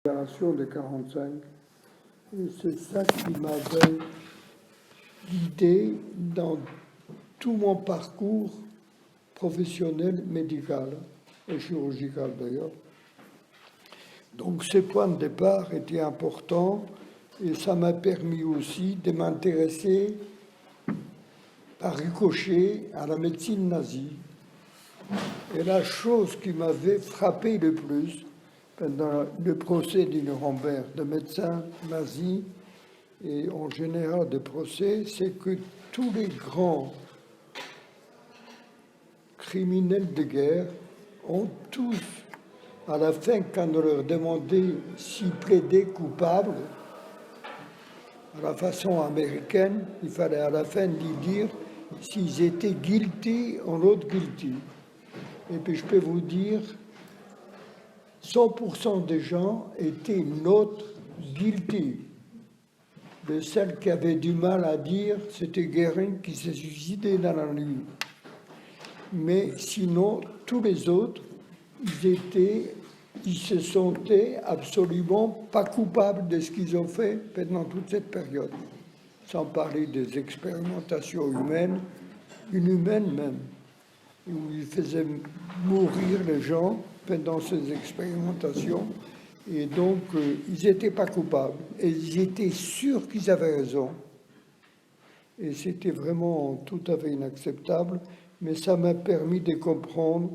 génération de 45. Et c'est ça qui m'avait guidé dans tout mon parcours professionnel, médical et chirurgical d'ailleurs. Donc ces points de départ étaient importants et ça m'a permis aussi de m'intéresser par ricochet à la médecine nazie. Et la chose qui m'avait frappé le plus pendant le procès de Nuremberg de médecins nazis et en général de procès, c'est que tous les grands criminels de guerre ont tous, à la fin, quand on leur demandait s'ils plaidaient coupables, à la façon américaine, il fallait à la fin lui dire s'ils étaient guilty ou not guilty. Et puis je peux vous dire, 100% des gens étaient not guilty. Le seul qui avait du mal à dire, c'était Goering qui s'est suicidé dans la nuit. Mais sinon, tous les autres, ils se sentaient absolument pas coupables de ce qu'ils ont fait pendant toute cette période. Sans parler des expérimentations humaines, inhumaines même, où ils faisaient mourir les gens pendant ces expérimentations. Et donc, ils n'étaient pas coupables. Et ils étaient sûrs qu'ils avaient raison. Et c'était vraiment tout à fait inacceptable. Mais ça m'a permis de comprendre.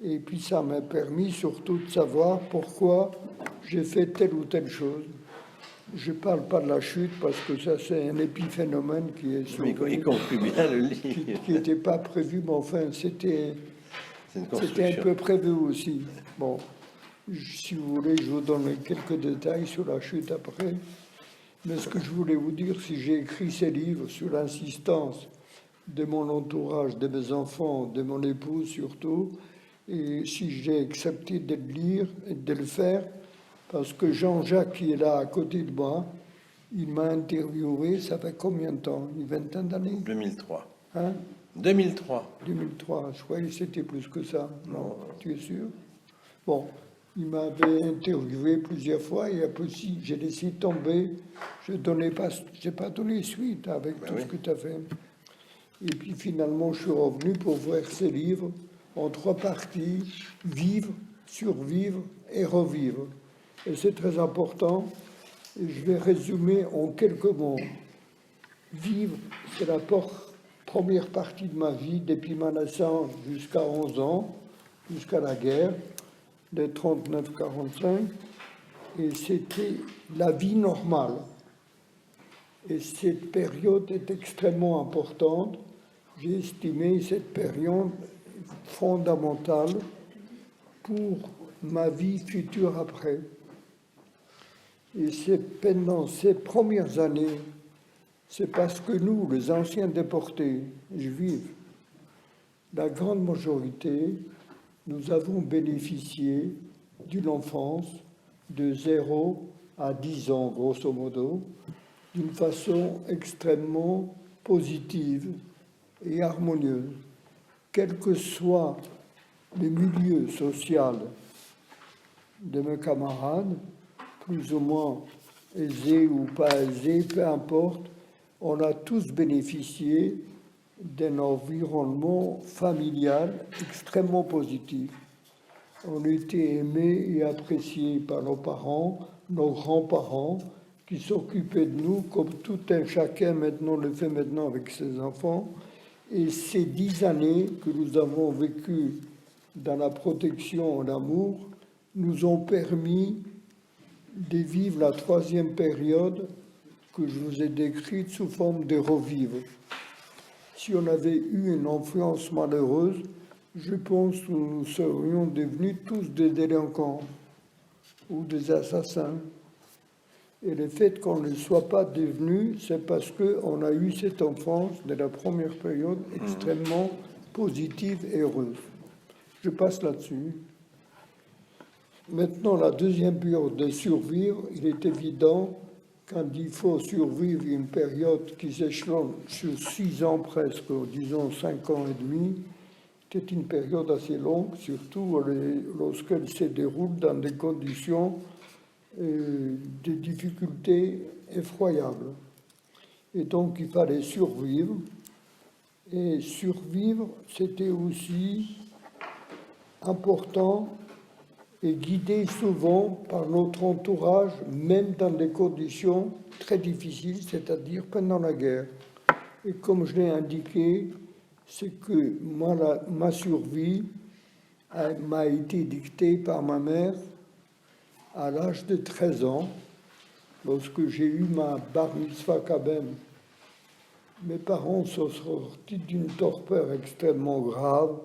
Et puis ça m'a permis surtout de savoir pourquoi j'ai fait telle ou telle chose. Je ne parle pas de la chute parce que ça, c'est un épiphénomène qui est survenu, il conclut bien le livre. Qui n'était pas prévu, mais enfin, c'était un peu prévu aussi. Bon, si vous voulez, je vous donne quelques détails sur la chute après. Mais ce que je voulais vous dire, si j'ai écrit ces livres sur l'insistance de mon entourage, de mes enfants, de mon épouse surtout, et si j'ai accepté de le lire et de le faire, parce que Jean-Jacques, qui est là à côté de moi, il m'a interviewé, ça fait combien de temps? Une vingtaine d'années? 2003. Hein? 2003. 2003, je croyais que c'était plus que ça. Non, tu es sûr? Bon, il m'avait interviewé plusieurs fois et après, si j'ai laissé tomber, je n'ai pas donné suite avec tout ce que tu as fait. Et puis finalement, je suis revenu pour voir ces livres en 3 parties, vivre, survivre et revivre. Et c'est très important. Et je vais résumer en quelques mots. Vivre, c'est la première partie de ma vie, depuis ma naissance jusqu'à 11 ans, jusqu'à la guerre, de 39-45. Et c'était la vie normale. Et cette période est extrêmement importante. J'ai estimé cette période fondamentale pour ma vie future après. Et c'est pendant ces premières années, c'est parce que nous, les anciens déportés juifs, la grande majorité, nous avons bénéficié d'une enfance de 0 à 10 ans, grosso modo, d'une façon extrêmement positive et harmonieuse, quel que soit le milieu social de mes camarades, plus ou moins aisés ou pas aisés, peu importe, on a tous bénéficié d'un environnement familial extrêmement positif. On était aimés et appréciés par nos parents, nos grands-parents, qui s'occupaient de nous comme tout un chacun maintenant le fait maintenant avec ses enfants. Et ces 10 années que nous avons vécues dans la protection et l'amour nous ont permis de vivre la 3e période que je vous ai décrite sous forme de revivre. Si on avait eu une influence malheureuse, je pense que nous serions devenus tous des délinquants ou des assassins. Et le fait qu'on ne soit pas devenu, c'est parce qu'on a eu cette enfance de la première période extrêmement positive et heureuse. Je passe là-dessus. Maintenant, la 2e période de survivre, il est évident, quand il faut survivre une période qui s'échelonne sur 6 ans presque, disons 5 ans et demi, c'est une période assez longue, surtout lorsqu'elle se déroule dans des conditions des difficultés effroyables. Et donc, il fallait survivre. Et survivre, c'était aussi important et guidé souvent par notre entourage, même dans des conditions très difficiles, c'est-à-dire pendant la guerre. Et comme je l'ai indiqué, c'est que moi, ma survie m'a été dictée par ma mère à l'âge de 13 ans, lorsque j'ai eu ma bar mitzvah kabem. Mes parents sont sortis d'une torpeur extrêmement grave.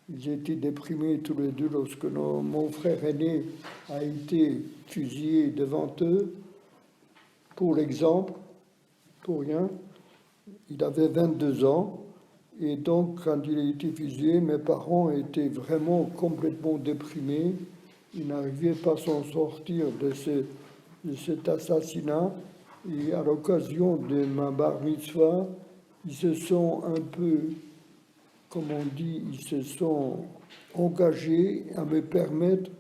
Ils étaient déprimés tous les deux lorsque mon frère aîné a été fusillé devant eux. Pour l'exemple, pour rien, il avait 22 ans. Et donc, quand il a été fusillé, mes parents étaient vraiment complètement déprimés. Ils n'arrivaient pas à s'en sortir de cet assassinat. Et à l'occasion de ma bar mitzvah, ils se sont un peu, comme on dit, ils se sont engagés à me permettre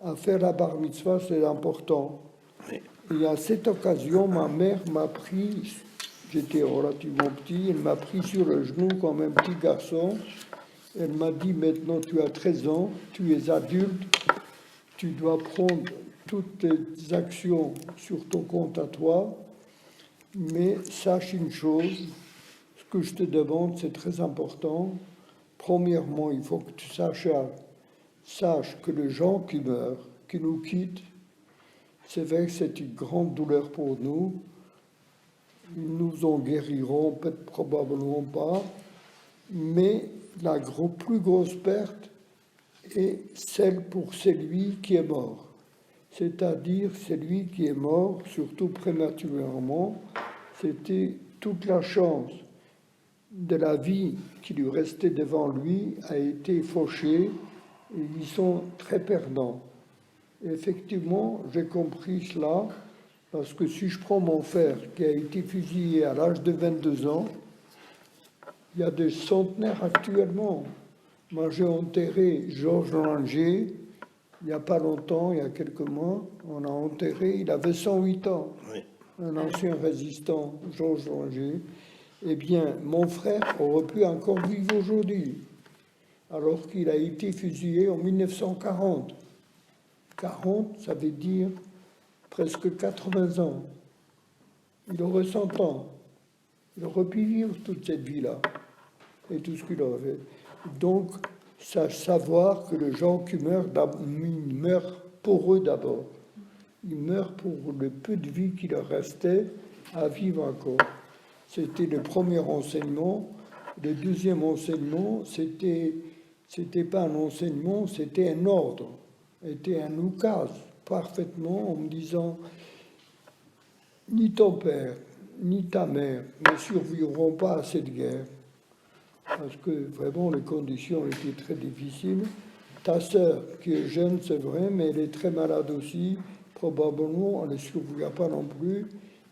à faire la bar mitzvah, c'est important. Oui. Et à cette occasion, ma mère m'a pris, j'étais relativement petit, elle m'a pris sur le genou comme un petit garçon. Elle m'a dit, maintenant tu as 13 ans, tu es adulte, tu dois prendre toutes tes actions sur ton compte à toi, mais sache une chose, ce que je te demande, c'est très important. Premièrement, il faut que tu saches que les gens qui meurent, qui nous quittent, c'est vrai que c'est une grande douleur pour nous. Ils nous en guériront, peut-être probablement pas, mais la plus grosse perte est celle pour celui qui est mort. C'est-à-dire celui qui est mort, surtout prématurément, c'était toute la chance de la vie qui lui restait devant lui a été fauchée et ils sont très perdants. Et effectivement, j'ai compris cela parce que si je prends mon frère qui a été fusillé à l'âge de 22 ans, il y a des centenaires actuellement. Moi, j'ai enterré Georges Langer il n'y a pas longtemps, il y a quelques mois. On a enterré, il avait 108 ans. Oui. Un ancien résistant, Georges Langer. Eh bien, mon frère aurait pu encore vivre aujourd'hui, alors qu'il a été fusillé en 1940. 40, ça veut dire presque 80 ans. Il aurait 100 ans. Il aurait pu vivre toute cette vie-là et tout ce qu'il aurait fait. Donc, savoir que les gens qui meurent, ils meurent pour eux d'abord. Ils meurent pour le peu de vie qui leur restait à vivre encore. C'était le premier enseignement. Le deuxième enseignement, c'était pas un enseignement, c'était un ordre. C'était un oukase, parfaitement, en me disant ni ton père, ni ta mère ne survivront pas à cette guerre. Parce que vraiment, les conditions étaient très difficiles. Ta sœur, qui est jeune, c'est vrai, mais elle est très malade aussi. Probablement, elle ne survivra pas non plus.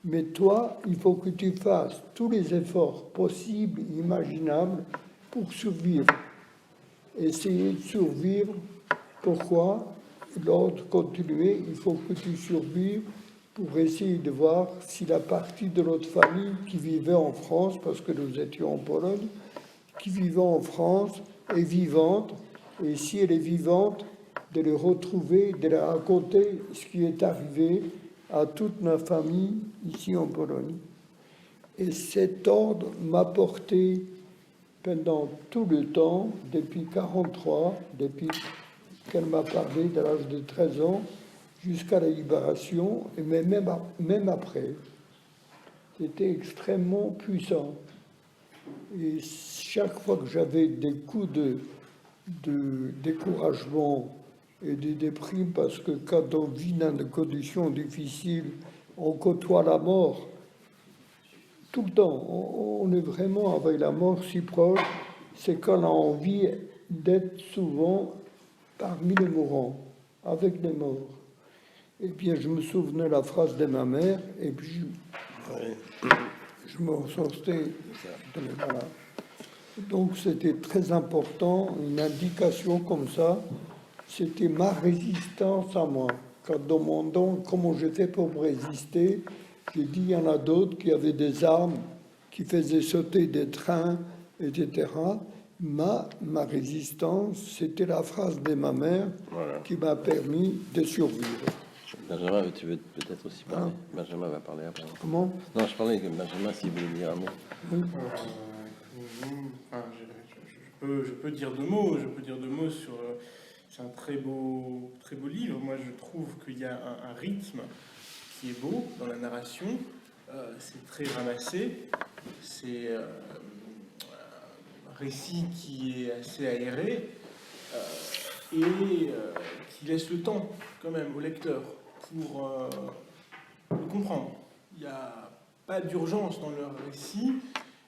Mais toi, il faut que tu fasses tous les efforts possibles, imaginables, pour survivre. Essayer de survivre. Pourquoi? L'ordre continué, il faut que tu survives pour essayer de voir si la partie de notre famille qui vivait en France, parce que nous étions en Pologne, qui vivait en France est vivante, et si elle est vivante, de les retrouver, de leur raconter ce qui est arrivé à toute ma famille ici en Pologne. Et cet ordre m'a porté pendant tout le temps, depuis 1943, depuis qu'elle m'a parlé de l'âge de 13 ans, jusqu'à la libération, et même après. C'était extrêmement puissant. Et chaque fois que j'avais des coups de découragement et de déprime, parce que quand on vit dans des conditions difficiles, on côtoie la mort tout le temps. On est vraiment avec la mort si proche, c'est qu'on a envie d'être souvent parmi les mourants, avec les morts. Et bien, je me souvenais la phrase de ma mère, et puis je me ressentais. Voilà. Donc, c'était très important, une indication comme ça, c'était ma résistance à moi. quand dans mon don, comment j'ai fait pour résister, j'ai dit il y en a d'autres qui avaient des armes, qui faisaient sauter des trains, etc. Ma résistance, c'était la phrase de ma mère Voilà. qui m'a permis de survivre. Benjamin, tu veux peut-être aussi parler? Benjamin va parler après. Comment? Non, je parlais que Benjamin, s'il voulait dire un mot. Je peux dire deux mots. Je peux dire deux mots sur. C'est un très beau livre. Moi, je trouve qu'il y a un rythme qui est beau dans la narration. C'est très ramassé. C'est un récit qui est assez aéré et qui laisse le temps, quand même, au lecteur pour le comprendre. Il n'y a pas d'urgence dans le récit.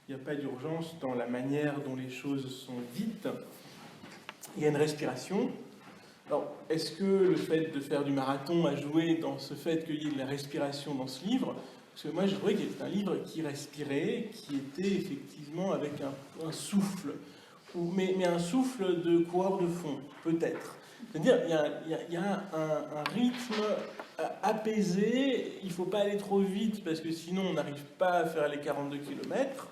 Il n'y a pas d'urgence dans la manière dont les choses sont dites. Il y a une respiration. Alors, est-ce que le fait de faire du marathon a joué dans ce fait qu'il y ait de la respiration dans ce livre? Parce que moi, je trouvais qu'il était un livre qui respirait, qui était effectivement avec un souffle, mais un souffle de coureur de fond, peut-être. C'est-à-dire, il y a un rythme apaisé. Il ne faut pas aller trop vite, parce que sinon, on n'arrive pas à faire les 42 km.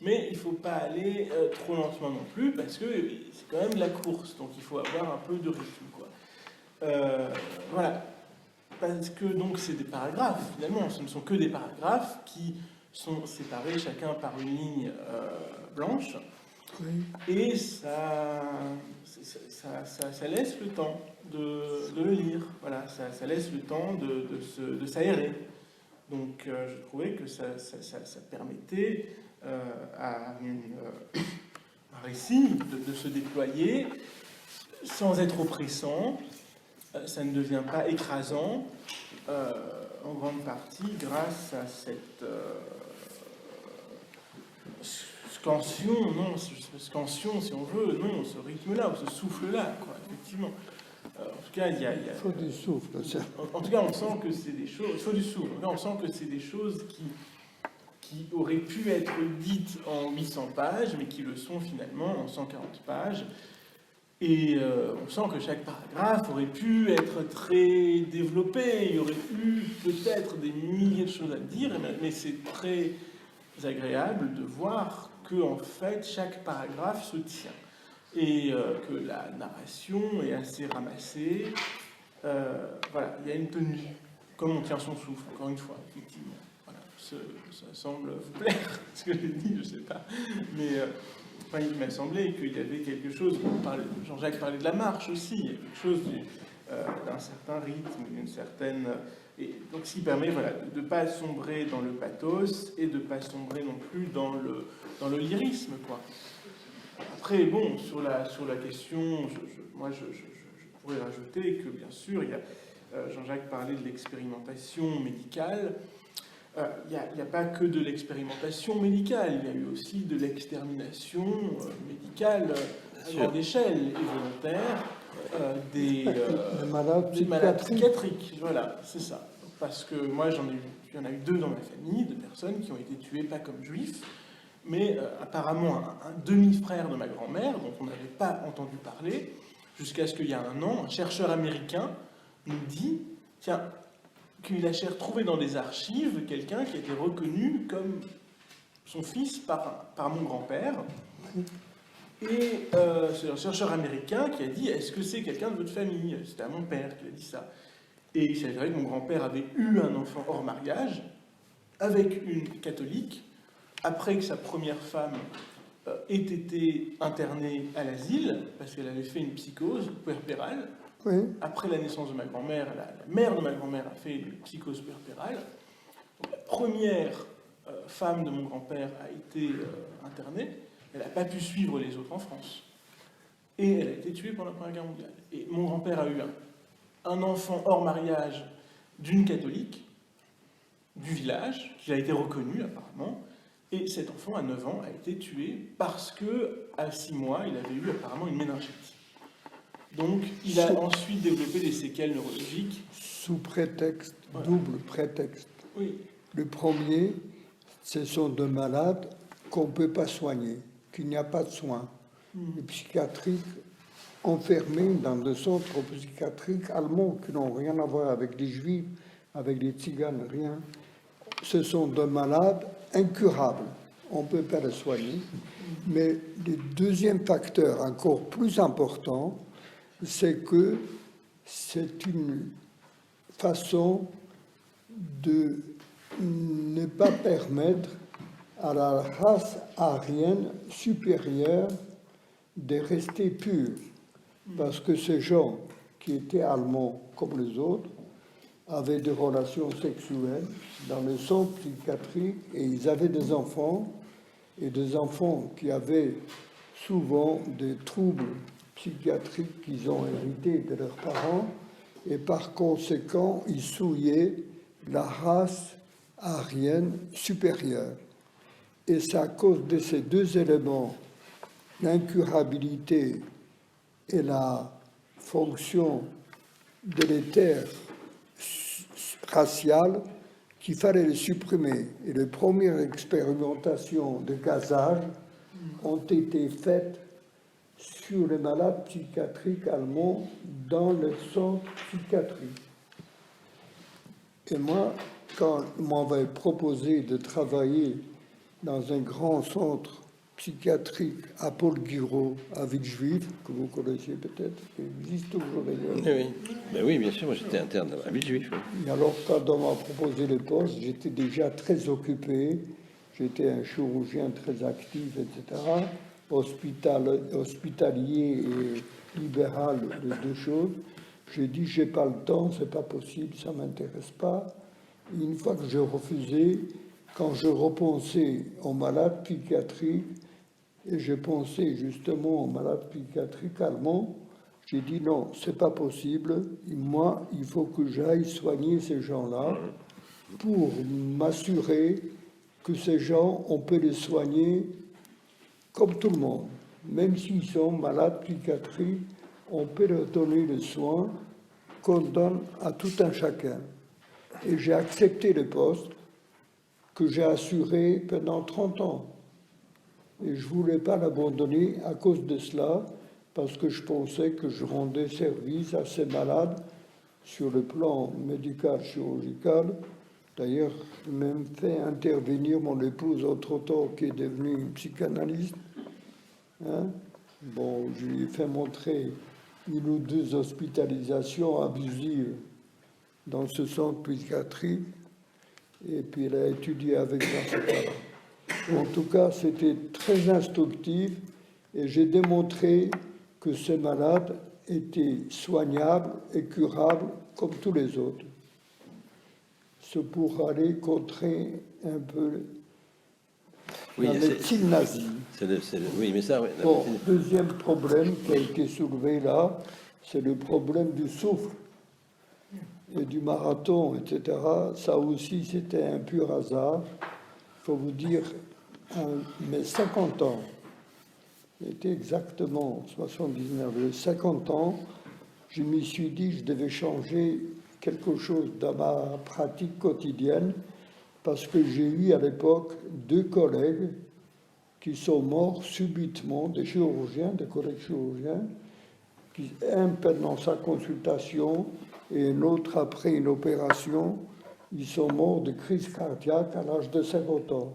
Mais il ne faut pas aller trop lentement non plus, parce que c'est quand même de la course, donc il faut avoir un peu de rythme, quoi. Voilà. Parce que donc c'est des paragraphes, finalement, ce ne sont que des paragraphes qui sont séparés chacun par une ligne blanche, Oui. et ça laisse le temps de le lire, voilà, ça laisse le temps de s'aérer. Donc je trouvais que ça permettait à un récit de se déployer sans être oppressant. Ça ne devient pas écrasant, en grande partie grâce à cette scansion, si on veut, non, ce rythme-là, ou ce souffle-là, quoi, effectivement. En tout cas, il faut du souffle, ça. En tout cas, on sent que c'est des choses. Il faut du souffle. En tout cas, on sent que c'est des choses qui auraient pu être dites en 800 pages, mais qui le sont finalement en 140 pages. Et on sent que chaque paragraphe aurait pu être très développé. Il y aurait eu peut-être des milliers de choses à dire, mais c'est très agréable de voir que en fait chaque paragraphe se tient. Et que la narration est assez ramassée. Voilà, il y a une tenue, comme on tient son souffle, encore une fois, effectivement. Voilà, ça semble vous plaire, ce que j'ai dit, je ne sais pas. Mais il m'a semblé qu'il y avait quelque chose, Jean-Jacques parlait de la marche aussi, il y a quelque chose d'un certain rythme, d'une certaine... Et donc, ce qui permet de ne pas sombrer dans le pathos et de ne pas sombrer non plus dans le lyrisme, quoi. Après, bon, sur la question, je pourrais rajouter que, bien sûr, Jean-Jacques parlait de l'expérimentation médicale. Il n'y a pas que de l'expérimentation médicale, il y a eu aussi de l'extermination médicale à grande échelle et volontaire des malades psychiatriques. Voilà, c'est ça. Parce que moi, il y en a eu 2 dans ma famille, de personnes qui ont été tuées pas comme juifs, mais apparemment un demi-frère de ma grand-mère, dont on n'avait pas entendu parler, jusqu'à ce qu'il y a un an, un chercheur américain nous dit, tiens, qu'il a trouvé dans des archives quelqu'un qui a été reconnu comme son fils par mon grand-père. Et c'est un chercheur américain qui a dit, est-ce que c'est quelqu'un de votre famille? C'était à mon père qui a dit ça. Et il s'avérait que mon grand-père avait eu un enfant hors mariage avec une catholique, après que sa première femme ait été internée à l'asile, parce qu'elle avait fait une psychose puerpérale. Oui. Après la naissance de ma grand-mère, la mère de ma grand-mère a fait une psychose puerpérale. Donc, la première femme de mon grand-père a été internée. Elle n'a pas pu suivre les autres en France. Et elle a été tuée pendant la Première Guerre mondiale. Et mon grand-père a eu un enfant hors mariage d'une catholique du village, qui a été reconnu apparemment. Et cet enfant, à 9 ans, a été tué parce qu'à 6 mois, il avait eu apparemment une méningite. Donc, il a ensuite développé des séquelles neurologiques. Sous prétexte, Voilà. double prétexte. Oui. Le premier, ce sont de malades qu'on ne peut pas soigner, qu'il n'y a pas de soins. Le psychiatrique enfermés dans des centres psychiatriques allemands qui n'ont rien à voir avec les juifs, avec les tziganes, rien. Ce sont des malades incurables. On ne peut pas les soigner. Mais le deuxième facteur, encore plus important, c'est que c'est une façon de ne pas permettre à la race aryenne supérieure de rester pure. Parce que ces gens qui étaient allemands comme les autres avaient des relations sexuelles dans le centre psychiatrique et ils avaient des enfants, et des enfants qui avaient souvent des troubles psychiatriques qu'ils ont hérités de leurs parents, et par conséquent, ils souillaient la race aryenne supérieure. Et c'est à cause de ces deux éléments, l'incurabilité et la fonction délétère raciale, qu'il fallait les supprimer. Et les premières expérimentations de gazage ont été faites sur les malades psychiatriques allemands dans le centre psychiatrique. Et moi, quand on m'avait proposé de travailler dans un grand centre psychiatrique à Paul-Guiraud, à Villejuif, que vous connaissez peut-être, qui existe toujours d'ailleurs. Oui. Ben oui, bien sûr, moi j'étais interne à Villejuif. Oui. Et alors, quand on m'a proposé le poste, j'étais déjà très occupé. J'étais un chirurgien très actif, etc. Hospitalier et libéral, les deux choses. J'ai dit, j'ai pas le temps, c'est pas possible, ça m'intéresse pas. Et une fois que j'ai refusé, quand je repensais aux malades psychiatriques, et je pensais justement aux malades psychiatriques allemands, j'ai dit non, c'est pas possible. Et moi, il faut que j'aille soigner ces gens-là pour m'assurer que ces gens, on peut les soigner comme tout le monde. Même s'ils sont malades psychiatriques, on peut leur donner le soin qu'on donne à tout un chacun. Et j'ai accepté le poste que j'ai assuré pendant 30 ans. Et je ne voulais pas l'abandonner à cause de cela, parce que je pensais que je rendais service à ces malades sur le plan médical, chirurgical. D'ailleurs, j'ai même fait intervenir mon épouse entre-temps, qui est devenue une psychanalyste. Hein? Bon, je lui ai fait montrer une ou deux hospitalisations abusives dans ce centre psychiatrique, et puis elle a étudié avec moi. En tout cas, c'était très instructif, et j'ai démontré que ces malades étaient soignables et curables comme tous les autres. C'est pour aller contrer un peu la médecine nazie. Oui, mais ça... Oui, bon, deuxième problème qui a été soulevé là, c'est le problème du souffle et du marathon, etc. Ça aussi, c'était un pur hasard. Il faut vous dire, mes 50 ans, c'était exactement 79, les 50 ans, je me suis dit que je devais changer quelque chose dans ma pratique quotidienne, parce que j'ai eu à l'époque 2 collègues qui sont morts subitement, des chirurgiens, des collègues chirurgiens, un pendant sa consultation et un autre après une opération. Ils sont morts de crise cardiaque à l'âge de 50 ans.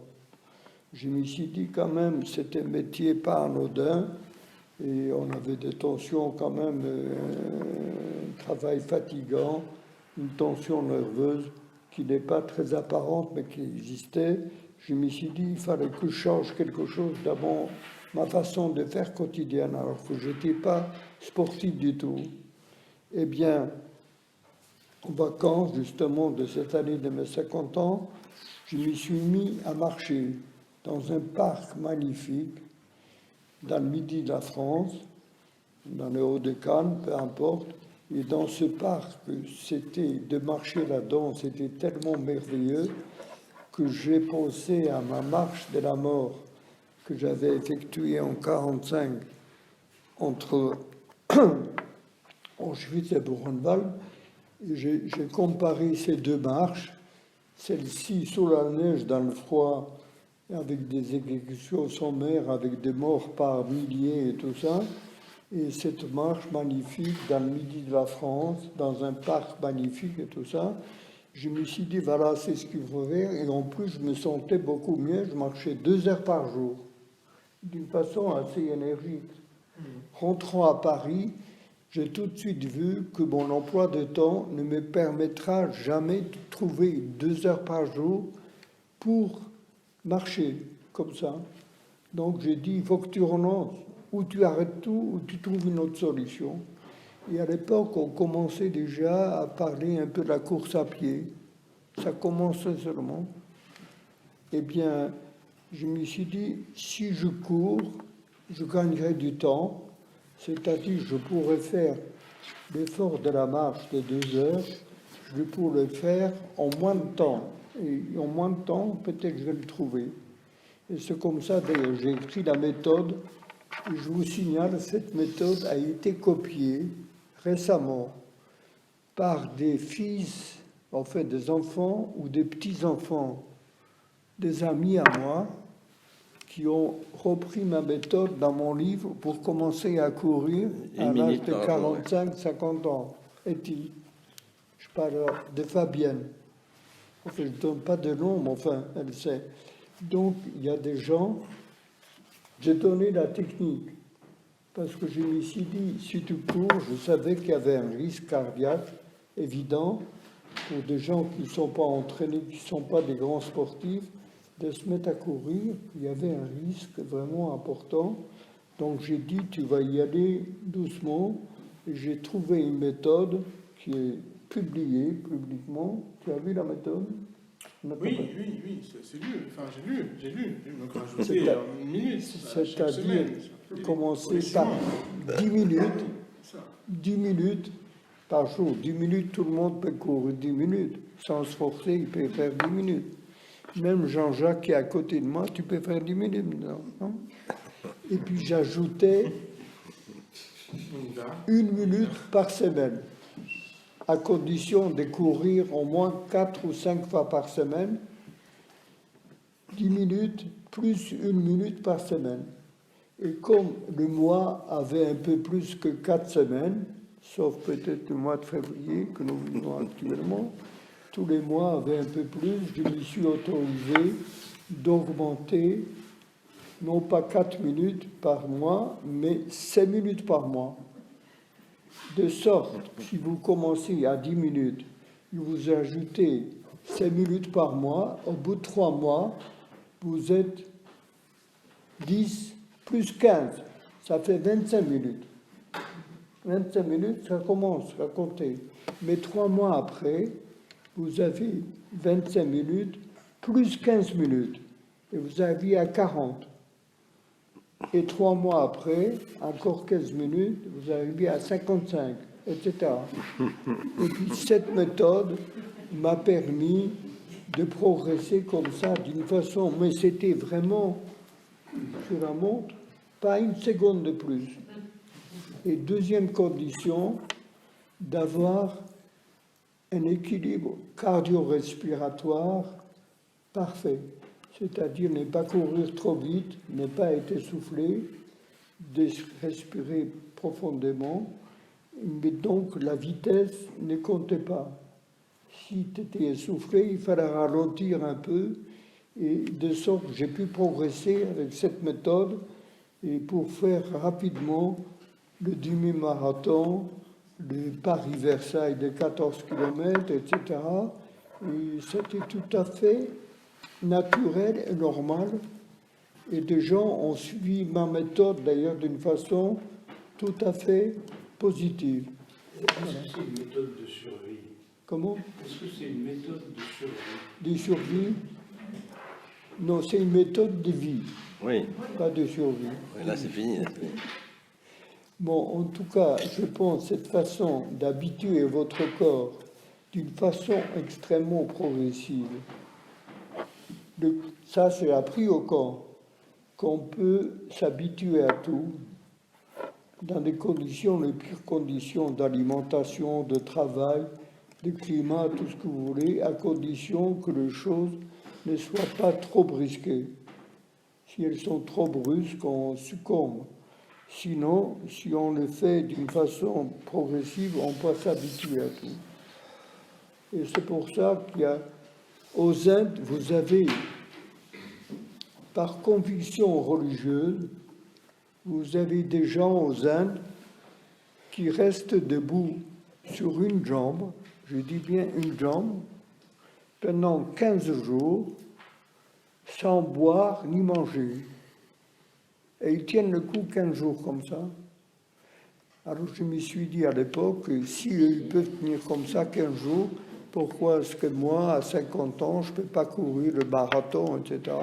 Je me suis dit quand même, c'était un métier pas anodin, et on avait des tensions quand même, un travail fatigant, une tension nerveuse qui n'est pas très apparente mais qui existait. Je me suis dit, il fallait que je change quelque chose dans ma façon de faire quotidienne, alors que je n'étais pas sportif du tout. Eh bien, en vacances, justement, de cette année de mes 50 ans, je me suis mis à marcher dans un parc magnifique, dans le midi de la France, dans le Haut-de-Cannes, peu importe. Et dans ce parc, c'était de marcher là-dedans, c'était tellement merveilleux que j'ai pensé à ma marche de la mort que j'avais effectuée en 1945 entre Auschwitz et Buchenwald. J'ai comparé ces 2 marches, celle-ci sous la neige, dans le froid, avec des exécutions sommaires, avec des morts par milliers et tout ça, Et cette marche magnifique dans le midi de la France, dans un parc magnifique et tout ça, je me suis dit, voilà, c'est ce qu'il faut faire. Et en plus, je me sentais beaucoup mieux. Je marchais 2 heures par jour, d'une façon assez énergique. Rentrant à Paris, j'ai tout de suite vu que mon emploi de temps ne me permettra jamais de trouver 2 heures par jour pour marcher comme ça. Donc j'ai dit, il faut que tu renonces, ou tu arrêtes tout, ou tu trouves une autre solution. Et à l'époque, on commençait déjà à parler un peu de la course à pied. Ça commençait seulement. Eh bien, je me suis dit, si je cours, je gagnerai du temps, c'est-à-dire je pourrais faire l'effort de la marche de 2 heures, je pourrais le faire en moins de temps. Et en moins de temps, peut-être que je vais le trouver. Et c'est comme ça, d'ailleurs, j'ai écrit la méthode. Et je vous signale, cette méthode a été copiée récemment par des fils, en fait des enfants ou des petits-enfants, des amis à moi, qui ont repris ma méthode dans mon livre pour commencer à courir à l'âge de 45-50 ans. Et-il, je parle de Fabienne. Enfin, je ne donne pas de nom, mais enfin, elle sait. Donc, il y a des gens, j'ai donné la technique, parce que je me suis dit, si tu cours, je savais qu'il y avait un risque cardiaque évident pour des gens qui ne sont pas entraînés, qui ne sont pas des grands sportifs, de se mettre à courir. Il y avait un risque vraiment important. Donc j'ai dit, tu vas y aller doucement. Et j'ai trouvé une méthode qui est publiée publiquement. Tu as vu la méthode? Oui, c'est lu. Enfin, j'ai lu. Donc, rajouter une minute. C'est-à-dire commencer par 10 minutes. 10 minutes par jour. 10 minutes, tout le monde peut courir 10 minutes. Sans se forcer, il peut faire 10 minutes. Même Jean-Jacques qui est à côté de moi, tu peux faire 10 minutes. Non? Et puis j'ajoutais 1 minute par semaine, à condition de courir au moins 4 ou 5 fois par semaine, 10 minutes plus 1 minute par semaine. Et comme le mois avait un peu plus que 4 semaines, sauf peut-être le mois de février que nous vivons actuellement, tous les mois avaient un peu plus, je me suis autorisé d'augmenter, non pas 4 minutes par mois, mais 5 minutes par mois. De sorte, si vous commencez à 10 minutes, vous ajoutez 5 minutes par mois, au bout de 3 mois, vous êtes 10 plus 15, ça fait 25 minutes. 25 minutes, ça commence à compter. Mais 3 mois après, vous avez 25 minutes plus 15 minutes. Et vous arrivez à 40. Et 3 mois après, encore 15 minutes, vous arrivez à 55, etc. Et puis cette méthode m'a permis de progresser comme ça, d'une façon, mais c'était vraiment, sur la montre, pas une seconde de plus. Et deuxième condition, d'avoir un équilibre cardio-respiratoire parfait. C'est-à-dire ne pas courir trop vite, ne pas être essoufflé, de respirer profondément, mais donc la vitesse ne comptait pas. Si tu étais essoufflé, il fallait ralentir un peu, et de sorte que j'ai pu progresser avec cette méthode, et pour faire rapidement le demi-marathon, le Paris-Versailles de 14 km, etc. Et c'était tout à fait naturel et normal. Et des gens ont suivi ma méthode, d'ailleurs, d'une façon tout à fait positive. Est-ce que c'est une méthode de survie? Comment? Est-ce que c'est une méthode de survie? De survie? Non, c'est une méthode de vie. Oui. Pas de survie. Oui, là, c'est fini. Bon, en tout cas, je pense cette façon d'habituer votre corps d'une façon extrêmement progressive. Ça, c'est appris au camp, qu'on peut s'habituer à tout dans des conditions, les pires conditions d'alimentation, de travail, de climat, tout ce que vous voulez, à condition que les choses ne soient pas trop brusquées. Si elles sont trop brusques, on succombe. Sinon, si on le fait d'une façon progressive, on peut s'habituer à tout. Et c'est pour ça qu'il y a, aux Indes, vous avez, par conviction religieuse, vous avez des gens aux Indes qui restent debout sur une jambe, je dis bien une jambe, pendant 15 jours, sans boire ni manger. Et ils tiennent le coup 15 jours comme ça. Alors je me suis dit à l'époque, si ils peuvent tenir comme ça 15 jours, pourquoi est-ce que moi, à 50 ans, je ne peux pas courir le marathon, etc.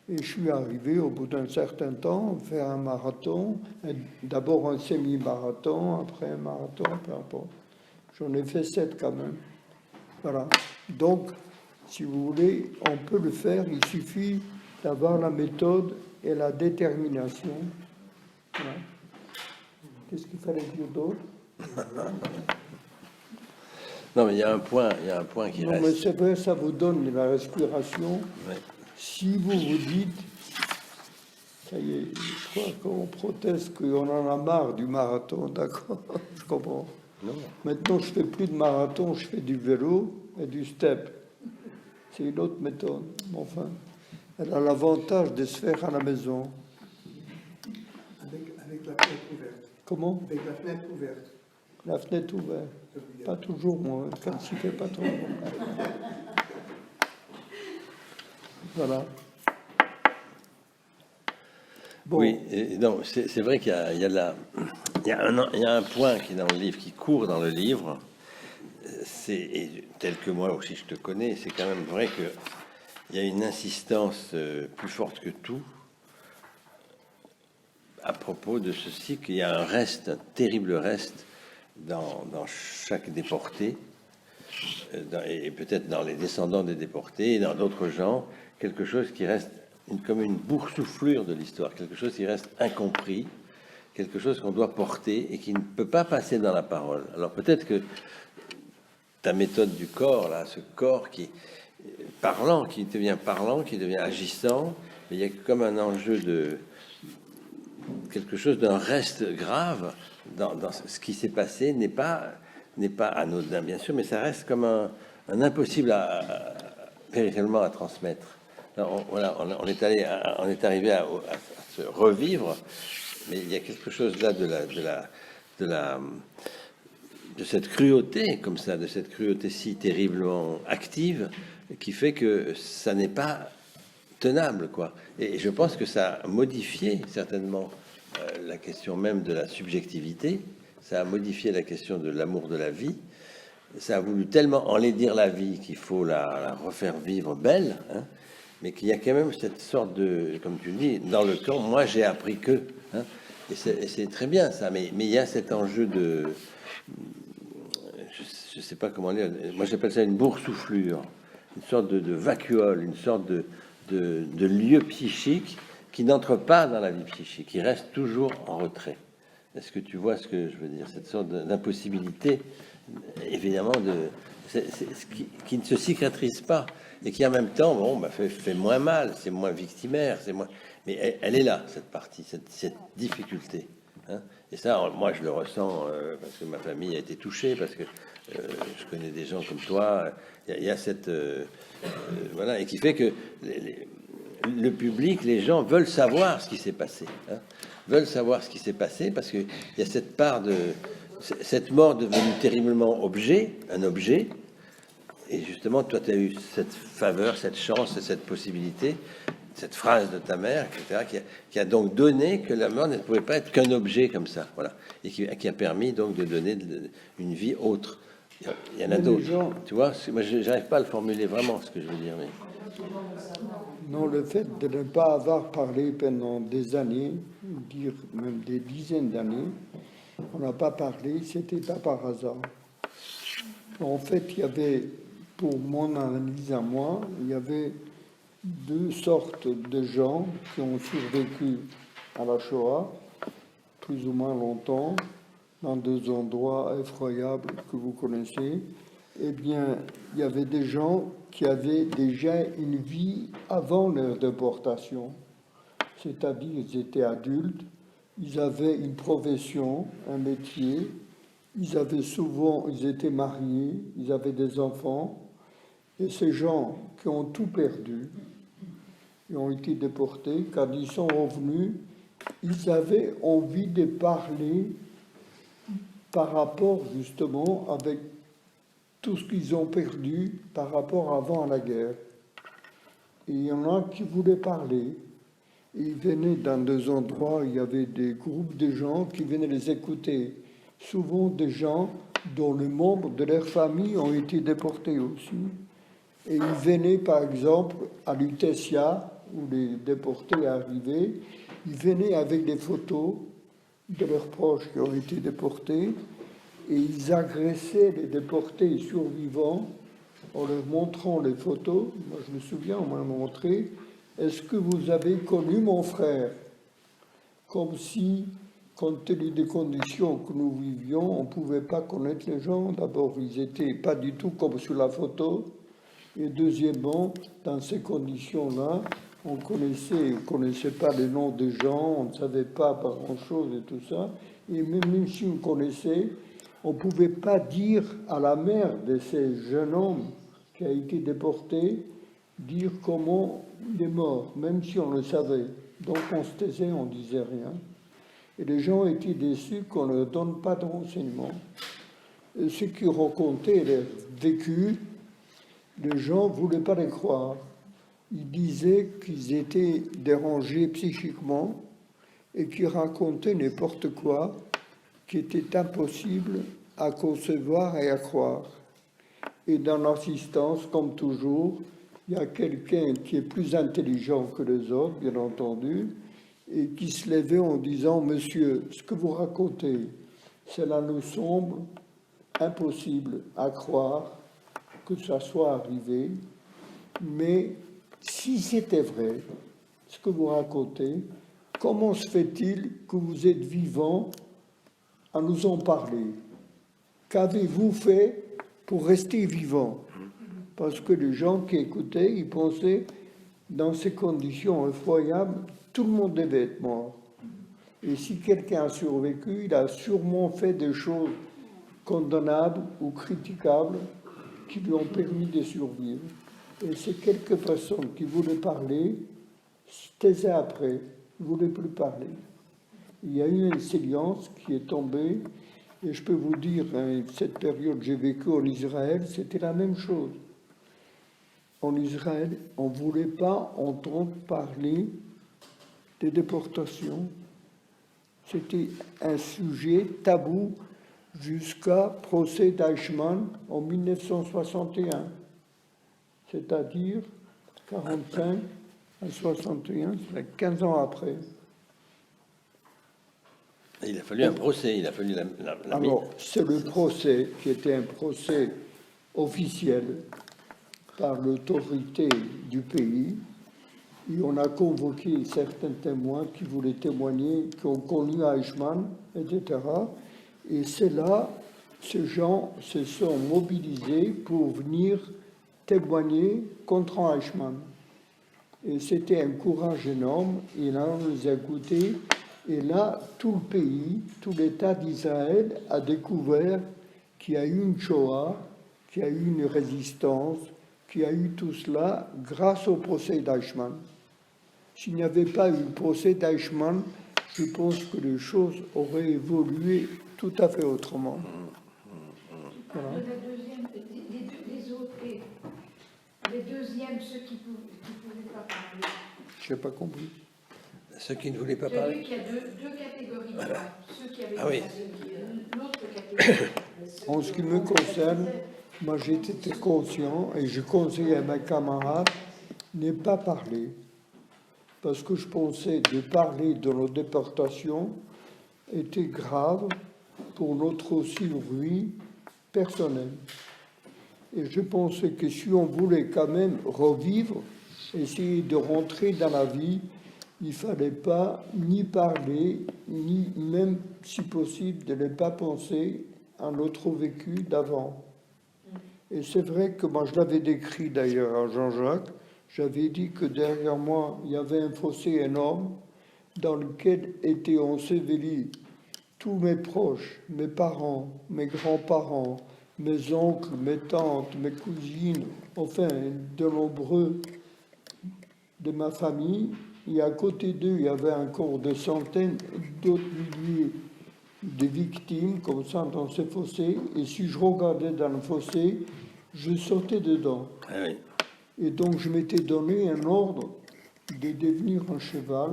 Et je suis arrivé au bout d'un certain temps faire un marathon, d'abord un semi-marathon, après un marathon, peu importe. J'en ai fait 7 quand même. Voilà. Donc, si vous voulez, on peut le faire, il suffit d'avoir la méthode et la détermination. Voilà. Qu'est-ce qu'il fallait dire d'autre? Non, mais il y a un point qui Non, reste. mais c'est vrai, ça vous donne la respiration. Ouais. Si vous vous dites, ça y est, je crois qu'on proteste qu'on en a marre du marathon, d'accord, je comprends. Non. Maintenant, je fais plus de marathon, je fais du vélo et du step. C'est une autre méthode. Mais enfin, elle a l'avantage de se faire à la maison. Avec la fenêtre ouverte. Comment? Avec la fenêtre ouverte. La fenêtre ouverte. Pas toujours, moi, quand il fait pas trop. Voilà. Bon. Oui, et non, c'est vrai qu'il y a un point qui est dans le livre, qui court dans le livre. Et tel que moi aussi je te connais, c'est quand même vrai que il y a une insistance plus forte que tout à propos de ceci, qu'il y a un reste, un terrible reste dans chaque déporté, et peut-être dans les descendants des déportés et dans d'autres gens, quelque chose qui reste comme une boursouflure de l'histoire, quelque chose qui reste incompris, quelque chose qu'on doit porter et qui ne peut pas passer dans la parole. Alors peut-être que ta méthode du corps, là, ce corps qui est parlant, qui devient agissant, mais il y a comme un enjeu de quelque chose d'un reste grave dans ce qui s'est passé, n'est pas anodin, bien sûr, mais ça reste comme un impossible véritablement à transmettre. Alors, on est arrivé à se revivre, mais il y a quelque chose là de cette cruauté, comme ça, de cette cruauté si terriblement active, qui fait que ça n'est pas tenable, quoi. Et je pense que ça a modifié certainement la question même de la subjectivité, ça a modifié la question de l'amour de la vie, ça a voulu tellement enlaidir la vie qu'il faut la refaire vivre belle, hein, mais qu'il y a quand même cette sorte de, comme tu dis, dans le camp, moi j'ai appris que, hein, et c'est très bien ça, mais il y a cet enjeu de, je sais pas comment dire, moi j'appelle ça une boursouflure, une sorte de vacuole, une sorte de lieu psychique qui n'entre pas dans la vie psychique, qui reste toujours en retrait. Est-ce que tu vois ce que je veux dire? Cette sorte d'impossibilité, évidemment, qui ne se cicatrise pas et qui en même temps, bon, fait moins mal, c'est moins victimaire, c'est moins. Mais elle est là, cette partie, cette difficulté. Hein, et ça, moi, je le ressens parce que ma famille a été touchée, parce que je connais des gens comme toi. Il y a cette voilà, et qui fait que le public, les gens veulent savoir ce qui s'est passé, hein, veulent savoir ce qui s'est passé, parce que il y a cette part de cette mort devenue terriblement un objet. Et justement, toi, tu as eu cette faveur, cette chance et cette possibilité, cette phrase de ta mère, etc., qui a donc donné que la mort ne pouvait pas être qu'un objet comme ça, voilà, et qui a permis donc de donner une vie autre. Il y en a d'autres, tu vois. Moi, j'arrive pas à le formuler vraiment, ce que je veux dire. Mais... Non, le fait de ne pas avoir parlé pendant des années, dire même des dizaines d'années, on n'a pas parlé, c'était pas par hasard. En fait, il y avait, pour mon analyse à moi, il y avait deux sortes de gens qui ont survécu à la Shoah, plus ou moins longtemps, dans deux endroits effroyables que vous connaissez. Eh bien, il y avait des gens qui avaient déjà une vie avant leur déportation, c'est-à-dire ils étaient adultes, ils avaient une profession, un métier, ils étaient mariés, ils avaient des enfants, et ces gens qui ont tout perdu, et ont été déportés, quand ils sont revenus, ils avaient envie de parler par rapport justement avec tout ce qu'ils ont perdu par rapport avant la guerre. Et il y en a qui voulaient parler. Et ils venaient dans des endroits où il y avait des groupes de gens qui venaient les écouter. Souvent des gens dont les membres de leur famille ont été déportés aussi. Et ils venaient par exemple à Lutetia, où les déportés arrivaient, ils venaient avec des photos de leurs proches qui ont été déportés, et ils agressaient les déportés survivants en leur montrant les photos. Moi, je me souviens, on m'a montré, est-ce que vous avez connu mon frère? Comme si, compte tenu des conditions que nous vivions, on ne pouvait pas connaître les gens. D'abord, ils n'étaient pas du tout comme sur la photo. Et deuxièmement, dans ces conditions-là, on ne connaissait pas les noms des gens, on ne savait pas grand-chose et tout ça. Et même si on connaissait, on ne pouvait pas dire à la mère de ces jeunes hommes qui a été déporté, dire comment il est mort, même si on le savait. Donc on se taisait, on ne disait rien. Et les gens étaient déçus qu'on ne leur donne pas de renseignements. Et ceux qui racontaient leur vécu, les gens ne voulaient pas les croire. Ils disaient qu'ils étaient dérangés psychiquement et qu'ils racontaient n'importe quoi qui était impossible à concevoir et à croire. Et dans l'assistance, comme toujours, il y a quelqu'un qui est plus intelligent que les autres, bien entendu, et qui se levait en disant « Monsieur, ce que vous racontez, cela nous semble impossible à croire que ça soit arrivé, mais si c'était vrai, ce que vous racontez, comment se fait-il que vous êtes vivant à nous en parler? Qu'avez-vous fait pour rester vivant? » Parce que les gens qui écoutaient, ils pensaient, dans ces conditions effroyables, tout le monde devait être mort. Et si quelqu'un a survécu, il a sûrement fait des choses condamnables ou critiquables qui lui ont permis de survivre. Et ces quelques personnes qui voulaient parler se taisaient après, ne voulaient plus parler. Il y a eu une silence qui est tombée, et je peux vous dire, cette période que j'ai vécue en Israël, c'était la même chose. En Israël, on ne voulait pas entendre parler des déportations. C'était un sujet tabou jusqu'à procès d'Eichmann en 1961, c'est-à-dire 45 à 61, c'est 15 ans après. Il a fallu un procès, il a fallu la Alors, c'est le procès qui était un procès officiel par l'autorité du pays, et on a convoqué certains témoins qui voulaient témoigner, qui ont connu Eichmann, etc. Et c'est là, ces gens se sont mobilisés pour venir témoigner contre Eichmann. Et c'était un courage énorme, et là on les a écoutés, et là tout le pays, tout l'État d'Israël a découvert qu'il y a eu une Shoah, qu'il y a eu une résistance, qu'il y a eu tout cela grâce au procès d'Eichmann. S'il n'y avait pas eu le procès d'Eichmann, je pense que les choses auraient évolué tout à fait autrement. Voilà. De la deuxième, les autres, les deuxièmes, ceux qui ne pouvaient pas parler. Je n'ai pas compris. Ceux qui ne voulaient pas J'ai parler. vu qu'il y a deux catégories de gens. Ceux qui avaient Ah oui. l'autre catégorie. En ce qui me concerne, moi j'étais conscient et je conseillais à mes camarades de ne pas parler. Parce que je pensais de parler de nos déportations était grave pour notre survie personnelle. Et je pensais que si on voulait quand même revivre, essayer de rentrer dans la vie, il ne fallait pas ni parler, ni même, si possible, de ne pas penser à notre vécu d'avant. Et c'est vrai que moi, je l'avais décrit d'ailleurs à Jean-Jacques, j'avais dit que derrière moi, il y avait un fossé énorme dans lequel étaient ensevelis tous mes proches, mes parents, mes grands-parents, mes oncles, mes tantes, mes cousines, enfin de nombreux de ma famille. Et à côté d'eux, il y avait encore de centaines d'autres milliers de victimes, comme ça, dans ces fossés. Et si je regardais dans le fossé, je sautais dedans. Ah oui. Et donc, je m'étais donné un ordre de devenir un cheval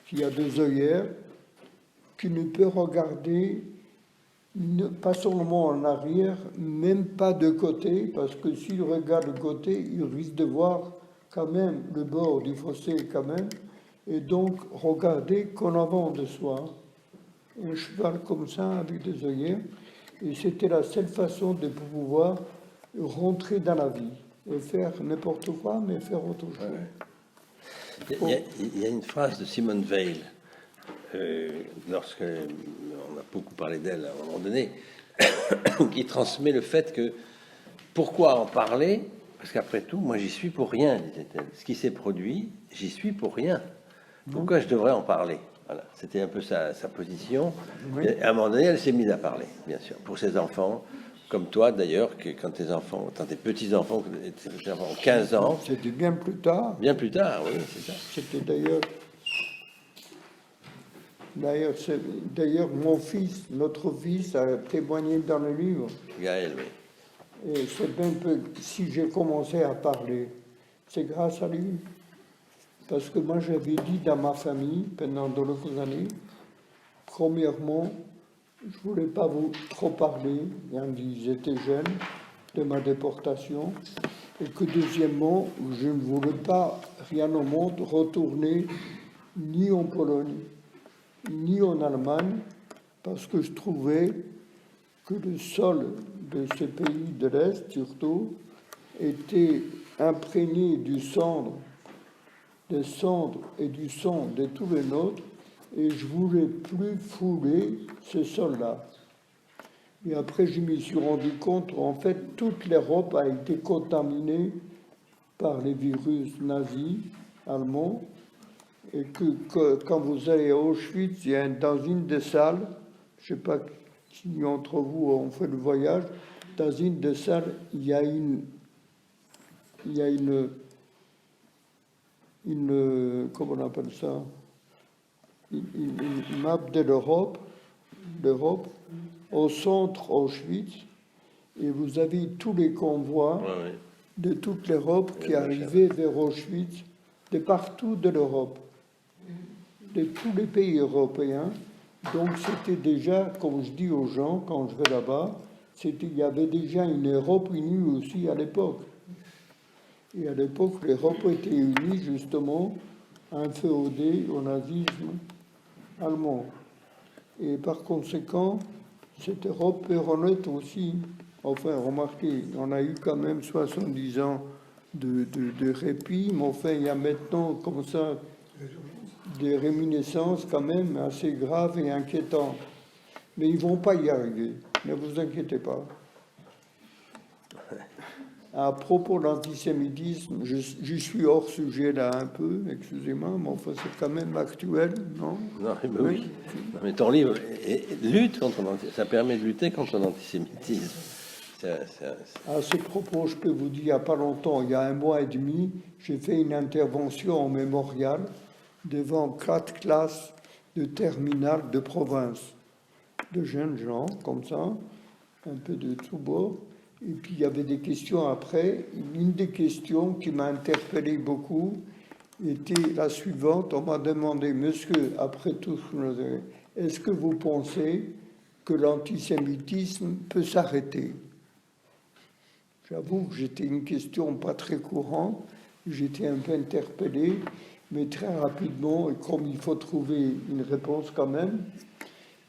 qui a 2 œillères, qui ne peut regarder pas seulement en arrière, même pas de côté, parce que s'il regarde de côté, il risque de voir quand même le bord du fossé quand même, et donc regarder qu'en avant de soi. Un cheval comme ça, avec 2 œillères, et c'était la seule façon de pouvoir rentrer dans la vie, et faire n'importe quoi, mais faire autre chose. Il y a une phrase de Simone Weil, lorsque on a beaucoup parlé d'elle à un moment donné, qui transmet le fait que pourquoi en parler? Parce qu'après tout, moi j'y suis pour rien, disait-elle. Ce qui s'est produit, j'y suis pour rien. Pourquoi je devrais en parler? Voilà, c'était un peu sa position. Oui. Et à un moment donné, elle s'est mise à parler, bien sûr, pour ses enfants, comme toi d'ailleurs, que quand tes enfants, quand tes petits-enfants, tes enfants ont 15 ans, C'était bien plus tard. bien plus tard, oui, c'est ça. C'était d'ailleurs, mon fils, notre fils, a témoigné dans le livre. Gaël, oui. Et c'est bien peu, si j'ai commencé à parler, c'est grâce à lui. Parce que moi, j'avais dit dans ma famille, pendant de longues années, premièrement, je ne voulais pas vous trop parler, quand ils étaient jeunes, de ma déportation, et que deuxièmement, je ne voulais pas, rien au monde, retourner ni en Pologne, ni en Allemagne, parce que je trouvais que le sol de ces pays de l'Est, surtout, était imprégné du cendre, des cendres et du sang de tous les nôtres, et je voulais plus fouler ce sol-là. Et après, je me suis rendu compte qu'en fait, toute l'Europe a été contaminée par les virus nazis allemands, et que quand vous allez à Auschwitz, il y a dans une des salles, je ne sais pas qui d'entre vous ont fait le voyage, dans une des salles, il y a une comment on appelle ça, une map de l'Europe, au centre Auschwitz, et vous avez tous les convois de toute l'Europe qui arrivaient vers Auschwitz, de partout de l'Europe, de tous les pays européens. Donc c'était déjà, comme je dis aux gens quand je vais là-bas, il y avait déjà une Europe unie aussi à l'époque. Et à l'époque, l'Europe était unie justement inféodée au nazisme allemand. Et par conséquent, cette Europe peut renaître aussi. Enfin, remarquez, on a eu quand même 70 ans de répit, mais enfin, il y a maintenant comme ça des réminiscences quand même assez graves et inquiétantes. Mais ils ne vont pas y arriver, ne vous inquiétez pas. À propos de l'antisémitisme, je suis hors sujet là un peu, excusez-moi, mais enfin c'est quand même actuel, non? Non, mais oui. Non, mais ton livre lutte contre l'antisémitisme, ça permet de lutter contre l'antisémitisme. À ce propos, je peux vous dire, il n'y a pas longtemps, il y a 1 mois et demi, j'ai fait une intervention en mémorial devant 4 classes de terminale de province, de jeunes gens comme ça, un peu de tous bords. Et puis il y avait des questions après. Une des questions qui m'a interpellé beaucoup était la suivante. On m'a demandé, monsieur, après tout ce que nous avons, est-ce que vous pensez que l'antisémitisme peut s'arrêter? J'avoue que j'étais une question pas très courante. J'étais un peu interpellé, mais très rapidement, et comme il faut trouver une réponse quand même,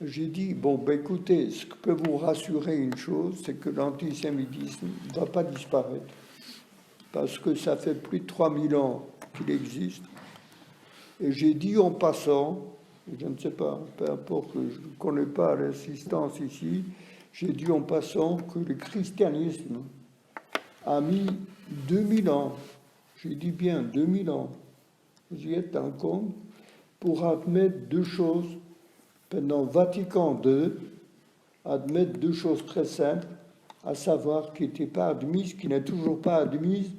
j'ai dit, bon, ben écoutez, ce que peut vous rassurer une chose, c'est que l'antisémitisme ne va pas disparaître. Parce que ça fait plus de 3000 ans qu'il existe. Et j'ai dit en passant, je ne sais pas, peu importe, je ne connais pas l'insistance ici, j'ai dit en passant que le christianisme a mis 2000 ans, j'ai dit bien 2000 ans, vous y êtes en compte, pour admettre deux choses. Pendant Vatican II, admettre deux choses très simples, à savoir qui n'était pas admise, qui n'est toujours pas admise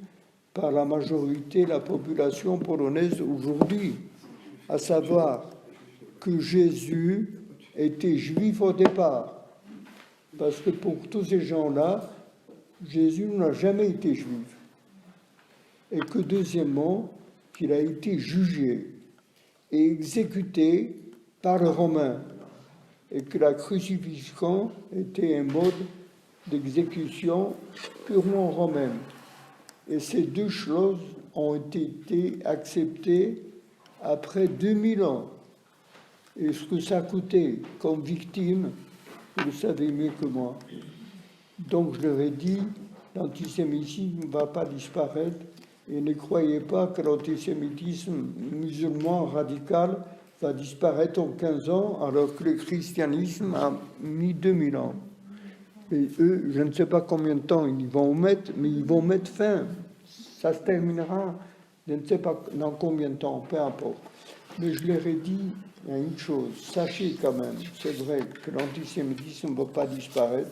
par la majorité de la population polonaise aujourd'hui, à savoir que Jésus était juif au départ. Parce que pour tous ces gens-là, Jésus n'a jamais été juif. Et que deuxièmement, qu'il a été jugé et exécuté par les Romains. Et que la crucifixion était un mode d'exécution purement romain. Et ces deux choses ont été acceptées après 2000 ans. Et ce que ça a coûté comme victime, vous le savez mieux que moi. Donc je leur ai dit, l'antisémitisme ne va pas disparaître et ne croyez pas que l'antisémitisme musulman radical va disparaître en 15 ans alors que le christianisme a mis 2000 ans. Et eux, je ne sais pas combien de temps ils vont mettre, mais ils vont mettre fin. Ça se terminera, je ne sais pas dans combien de temps, peu importe. Mais je leur ai dit une chose, sachez quand même, c'est vrai que l'antisémitisme ne va pas disparaître,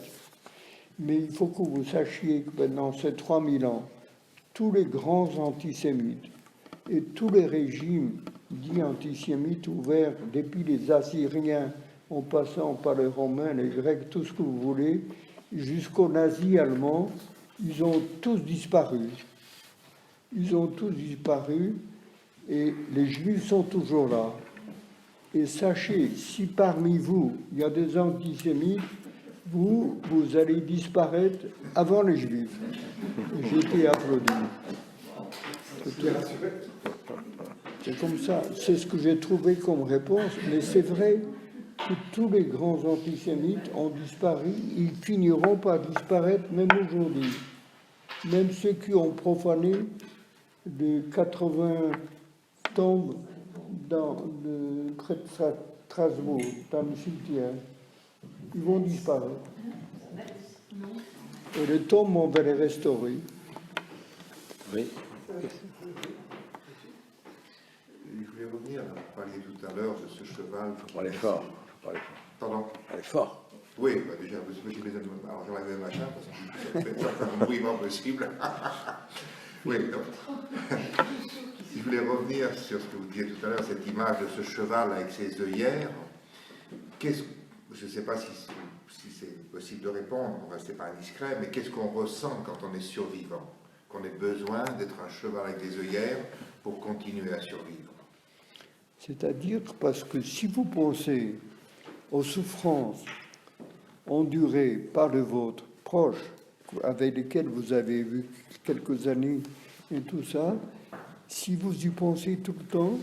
mais il faut que vous sachiez que pendant ces 3000 ans, tous les grands antisémites et tous les régimes dits antisémites ouverts, depuis les Assyriens, en passant par les Romains, les Grecs, tout ce que vous voulez, jusqu'aux nazis allemands, ils ont tous disparu. Ils ont tous disparu et les Juifs sont toujours là. Et sachez, si parmi vous, il y a des antisémites, vous allez disparaître avant les Juifs. J'ai été applaudi. C'est comme ça. C'est ce que j'ai trouvé comme réponse. Mais c'est vrai que tous les grands antisémites ont disparu. Ils finiront par disparaître même aujourd'hui. Même ceux qui ont profané de 80 tombes près de Strasbourg, dans le cimetière. Ils vont disparaître. Et les tombes, on va les restaurer. Oui. Je voulais revenir, vous parliez tout à l'heure de ce cheval. Il faut parler fort. Pardon. Parler fort. Oui, bah déjà, parce que j'ai besoin de... Alors j'enlève le machin, parce que ça fait un mouvement possible. Oui, donc... Je voulais revenir sur ce que vous disiez tout à l'heure, cette image de ce cheval avec ses œillères. Je ne sais pas si c'est possible de répondre, on ne reste pas indiscret, mais qu'est-ce qu'on ressent quand on est survivant? Qu'on ait besoin d'être un cheval avec des œillères pour continuer à survivre? C'est-à-dire parce que si vous pensez aux souffrances endurées par de vôtres proches, avec lesquels vous avez vu quelques années et tout ça, si vous y pensez tout le temps,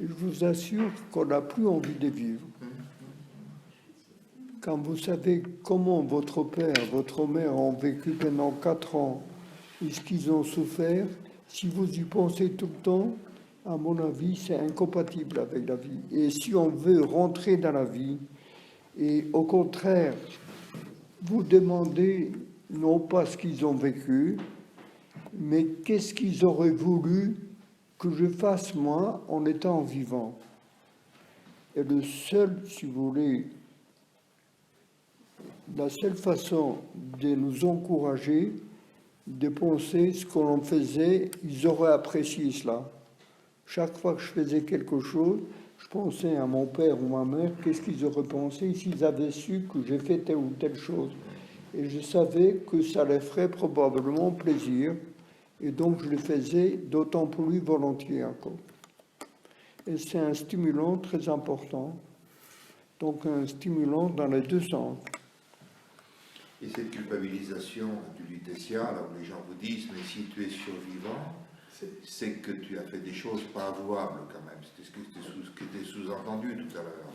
je vous assure qu'on n'a plus envie de vivre. Quand vous savez comment votre père, votre mère ont vécu pendant 4 ans et ce qu'ils ont souffert, si vous y pensez tout le temps, à mon avis, c'est incompatible avec la vie. Et si on veut rentrer dans la vie, et au contraire, vous demandez non pas ce qu'ils ont vécu, mais qu'est-ce qu'ils auraient voulu que je fasse moi en étant vivant? Et le seul, si vous voulez, la seule façon de nous encourager, de penser ce que l'on faisait, ils auraient apprécié cela. Chaque fois que je faisais quelque chose, je pensais à mon père ou ma mère, qu'est-ce qu'ils auraient pensé s'ils avaient su que j'ai fait telle ou telle chose. Et je savais que ça leur ferait probablement plaisir. Et donc, je le faisais d'autant plus volontiers encore. Et c'est un stimulant très important. Donc, un stimulant dans les deux sens. Et cette culpabilisation du lutétia, là où les gens vous disent, mais si tu es survivant, c'est que tu as fait des choses pas avouables quand même. C'était ce qui était sous-entendu tout à l'heure.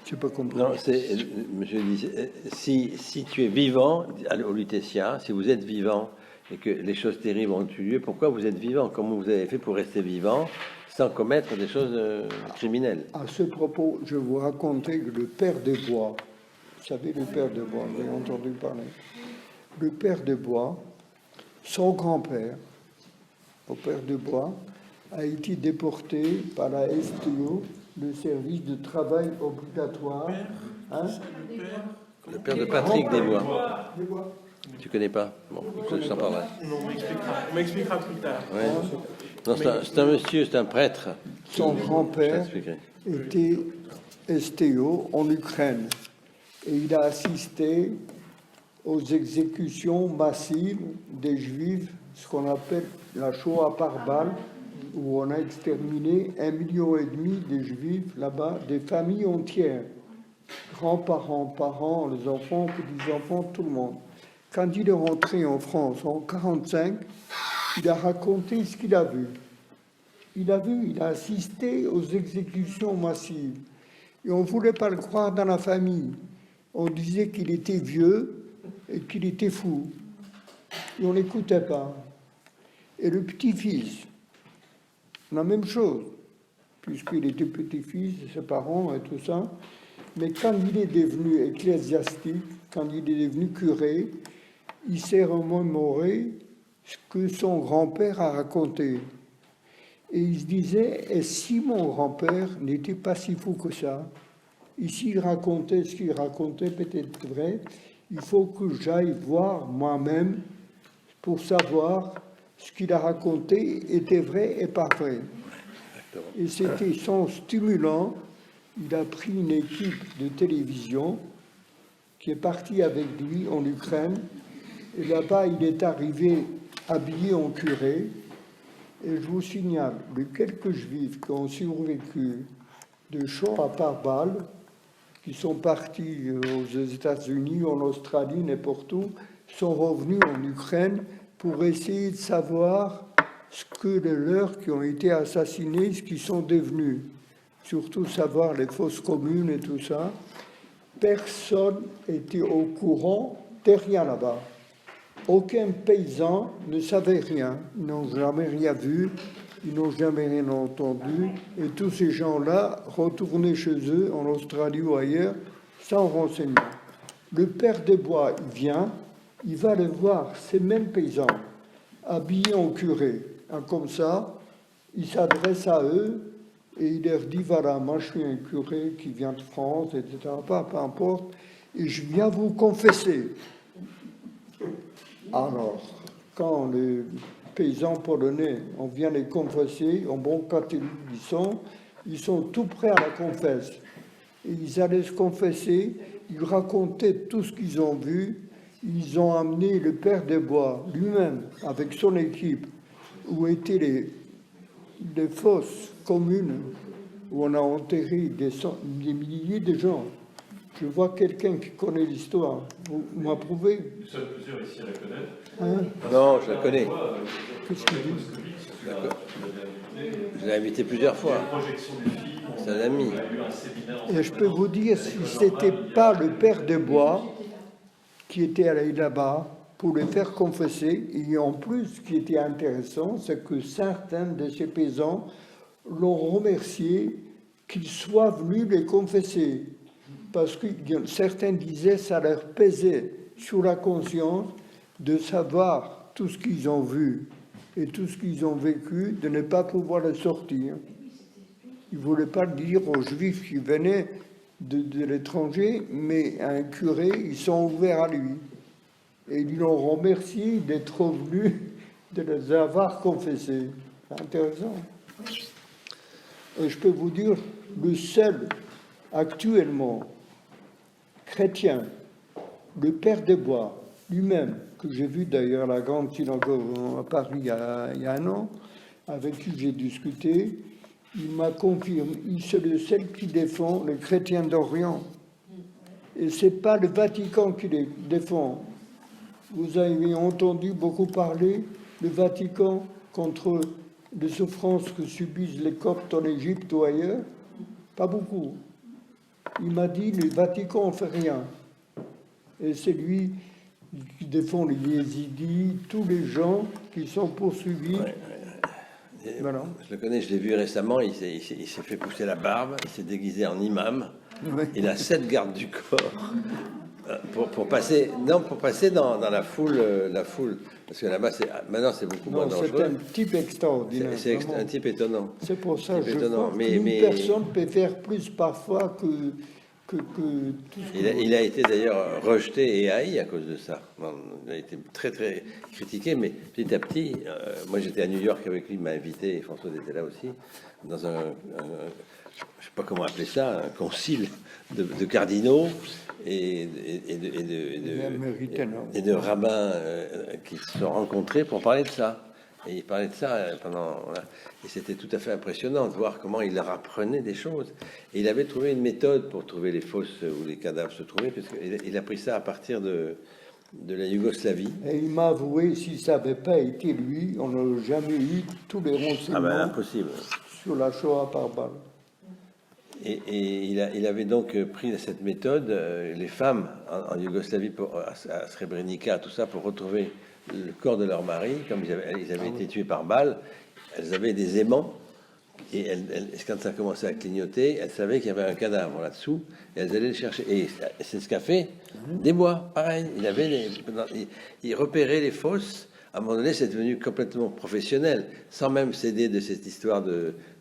Je n'ai pas compris. Non, monsieur dit, si tu es vivant, au lutétia, si vous êtes vivant et que les choses terribles ont eu lieu, pourquoi vous êtes vivant? Comment vous avez fait pour rester vivant sans commettre des choses criminelles? À ce propos, je vais vous raconter que le père des Bois, vous savez, le père des Bois, vous avez entendu parler. Le père des Bois, son grand-père, au père des Bois, a été déporté par la STO, le service de travail obligatoire. Hein? Le père de Patrick Desbois. Des Bois. Tu connais pas? Bon, je t'en parlerai. Non, on m'expliquera plus tard. Ouais. Non, c'est un monsieur, c'est un prêtre. Son Je grand-père t'expliquerai. était STO en Ukraine et il a assisté aux exécutions massives des Juifs, ce qu'on appelle la Shoah par balle, où on a exterminé 1,5 million de Juifs là-bas, des familles entières, grands-parents, parents, les enfants, petits-enfants, tout le monde. Quand il est rentré en France en 1945, il a raconté ce qu'il a vu. Il a assisté aux exécutions massives. Et on ne voulait pas le croire dans la famille. On disait qu'il était vieux et qu'il était fou. Et on ne l'écoutait pas. Et le petit-fils, la même chose, puisqu'il était petit-fils de ses parents et tout ça. Mais quand il est devenu ecclésiastique, quand il est devenu curé, il s'est remémoré ce que son grand-père a raconté. Et il se disait, et si mon grand-père n'était pas si fou que ça, et s'il racontait ce qu'il racontait, peut-être vrai, il faut que j'aille voir moi-même pour savoir ce qu'il a raconté était vrai et pas vrai. Et c'était son stimulant. Il a pris une équipe de télévision qui est partie avec lui en Ukraine. Et là-bas, il est arrivé habillé en curé. Et je vous signale, les quelques juifs qui ont survécu de Shoah par balle, qui sont partis aux États-Unis, en Australie, n'importe où, sont revenus en Ukraine pour essayer de savoir ce que les leurs qui ont été assassinés, ce qu'ils sont devenus. Surtout savoir les fosses communes et tout ça. Personne n'était au courant de rien là-bas. Aucun paysan ne savait rien. Ils n'ont jamais rien vu, ils n'ont jamais rien entendu. Et tous ces gens-là retournaient chez eux, en Australie ou ailleurs, sans renseignement. Le père Desbois, il vient, il va aller voir ces mêmes paysans, habillés en curé. Comme ça, il s'adresse à eux et il leur dit, voilà, moi je suis un curé qui vient de France, etc., peu importe, et je viens vous confesser. Alors, quand les paysans polonais, on vient les confesser, en bon catholique ils sont tout prêts à la confesse. Et ils allaient se confesser, ils racontaient tout ce qu'ils ont vu, ils ont amené le père Desbois lui-même, avec son équipe, où étaient les fosses communes, où on a enterré des milliers de gens. Je vois quelqu'un qui connaît l'histoire. Vous m'approuvez? Nous sommes plusieurs ici à la connaître. Hein? Non, je la connais. Qu'est-ce qu'il dit? Je l'ai invité plusieurs fois. C'est un ami. Et je peux vous dire, si ce n'était pas le père Desbois qui était allé là-bas pour les faire confesser, et en plus, ce qui était intéressant, c'est que certains de ces paysans l'ont remercié qu'ils soient venus les confesser. Parce que certains disaient que ça leur pesait sur la conscience de savoir tout ce qu'ils ont vu et tout ce qu'ils ont vécu, de ne pas pouvoir le sortir. Ils ne voulaient pas le dire aux Juifs qui venaient de l'étranger, mais à un curé, ils sont ouverts à lui. Et ils l'ont remercié d'être revenus, de les avoir confessés. C'est intéressant. Et je peux vous dire, le seul actuellement chrétien, le père Desbois, lui-même, que j'ai vu d'ailleurs à la grande synagogue à Paris il y a un an, avec qui j'ai discuté, il m'a confirmé, c'est le seul qui défend les chrétiens d'Orient. Et ce n'est pas le Vatican qui les défend. Vous avez entendu beaucoup parler, le Vatican, contre les souffrances que subissent les Coptes en Égypte ou ailleurs? Pas beaucoup. Il m'a dit, le Vatican ne fait rien. Et c'est lui qui défend les Yézidis, tous les gens qui sont poursuivis. Ouais. Voilà. Je le connais, je l'ai vu récemment, il s'est fait pousser la barbe, il s'est déguisé en imam, Ouais. il a 7 gardes du corps, pour passer dans la foule, parce que là-bas, maintenant, c'est beaucoup moins Non, c'est dangereux. un type extraordinaire. C'est vraiment. un type étonnant. C'est pour ça que Type je étonnant, crois mais- qu'une personne peut faire plus parfois que tout ce que... Il a été d'ailleurs rejeté et haï à cause de ça. Bon, il a été très très critiqué, mais petit à petit, moi j'étais à New York avec lui, il m'a invité, et François était là aussi, dans je sais pas comment appeler ça, un concile de cardinaux et de rabbins qui se sont rencontrés pour parler de ça. Et il parlait de ça pendant... Voilà. Et c'était tout à fait impressionnant de voir comment il leur apprenait des choses. Et il avait trouvé une méthode pour trouver les fosses où les cadavres se trouvaient, puisqu'il a pris ça à partir de la Yougoslavie. Et il m'a avoué, si ça n'avait pas été lui, on n'aurait jamais eu tous les renseignements Ah ben impossible. sur la Shoah par balle. Et il avait donc pris cette méthode, les femmes en Yougoslavie, à Srebrenica, tout ça, pour retrouver le corps de leur mari, comme ils avaient été tués par balle, elles avaient des aimants, et quand ça commençait à clignoter, elles savaient qu'il y avait un cadavre là-dessous, et elles allaient le chercher. Et c'est ce qu'a fait Desbois, pareil. Il repérait les fosses. À un moment donné, c'est devenu complètement professionnel, sans même céder de cette histoire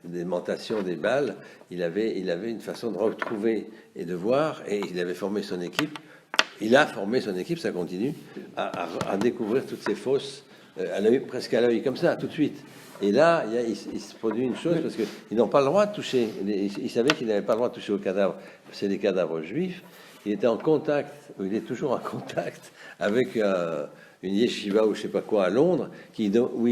d'aimantation des balles. Il avait une façon de retrouver et de voir, et il avait formé son équipe. Il a formé son équipe, ça continue, à découvrir toutes ces fosses presque à l'œil, comme ça, tout de suite. Et là, il se produit une chose, parce qu'ils n'ont pas le droit de toucher. Ils savaient qu'ils n'avaient pas le droit de toucher aux cadavres. C'est des cadavres juifs. Il était en contact, il est toujours en contact avec une yeshiva ou je sais pas quoi à Londres, où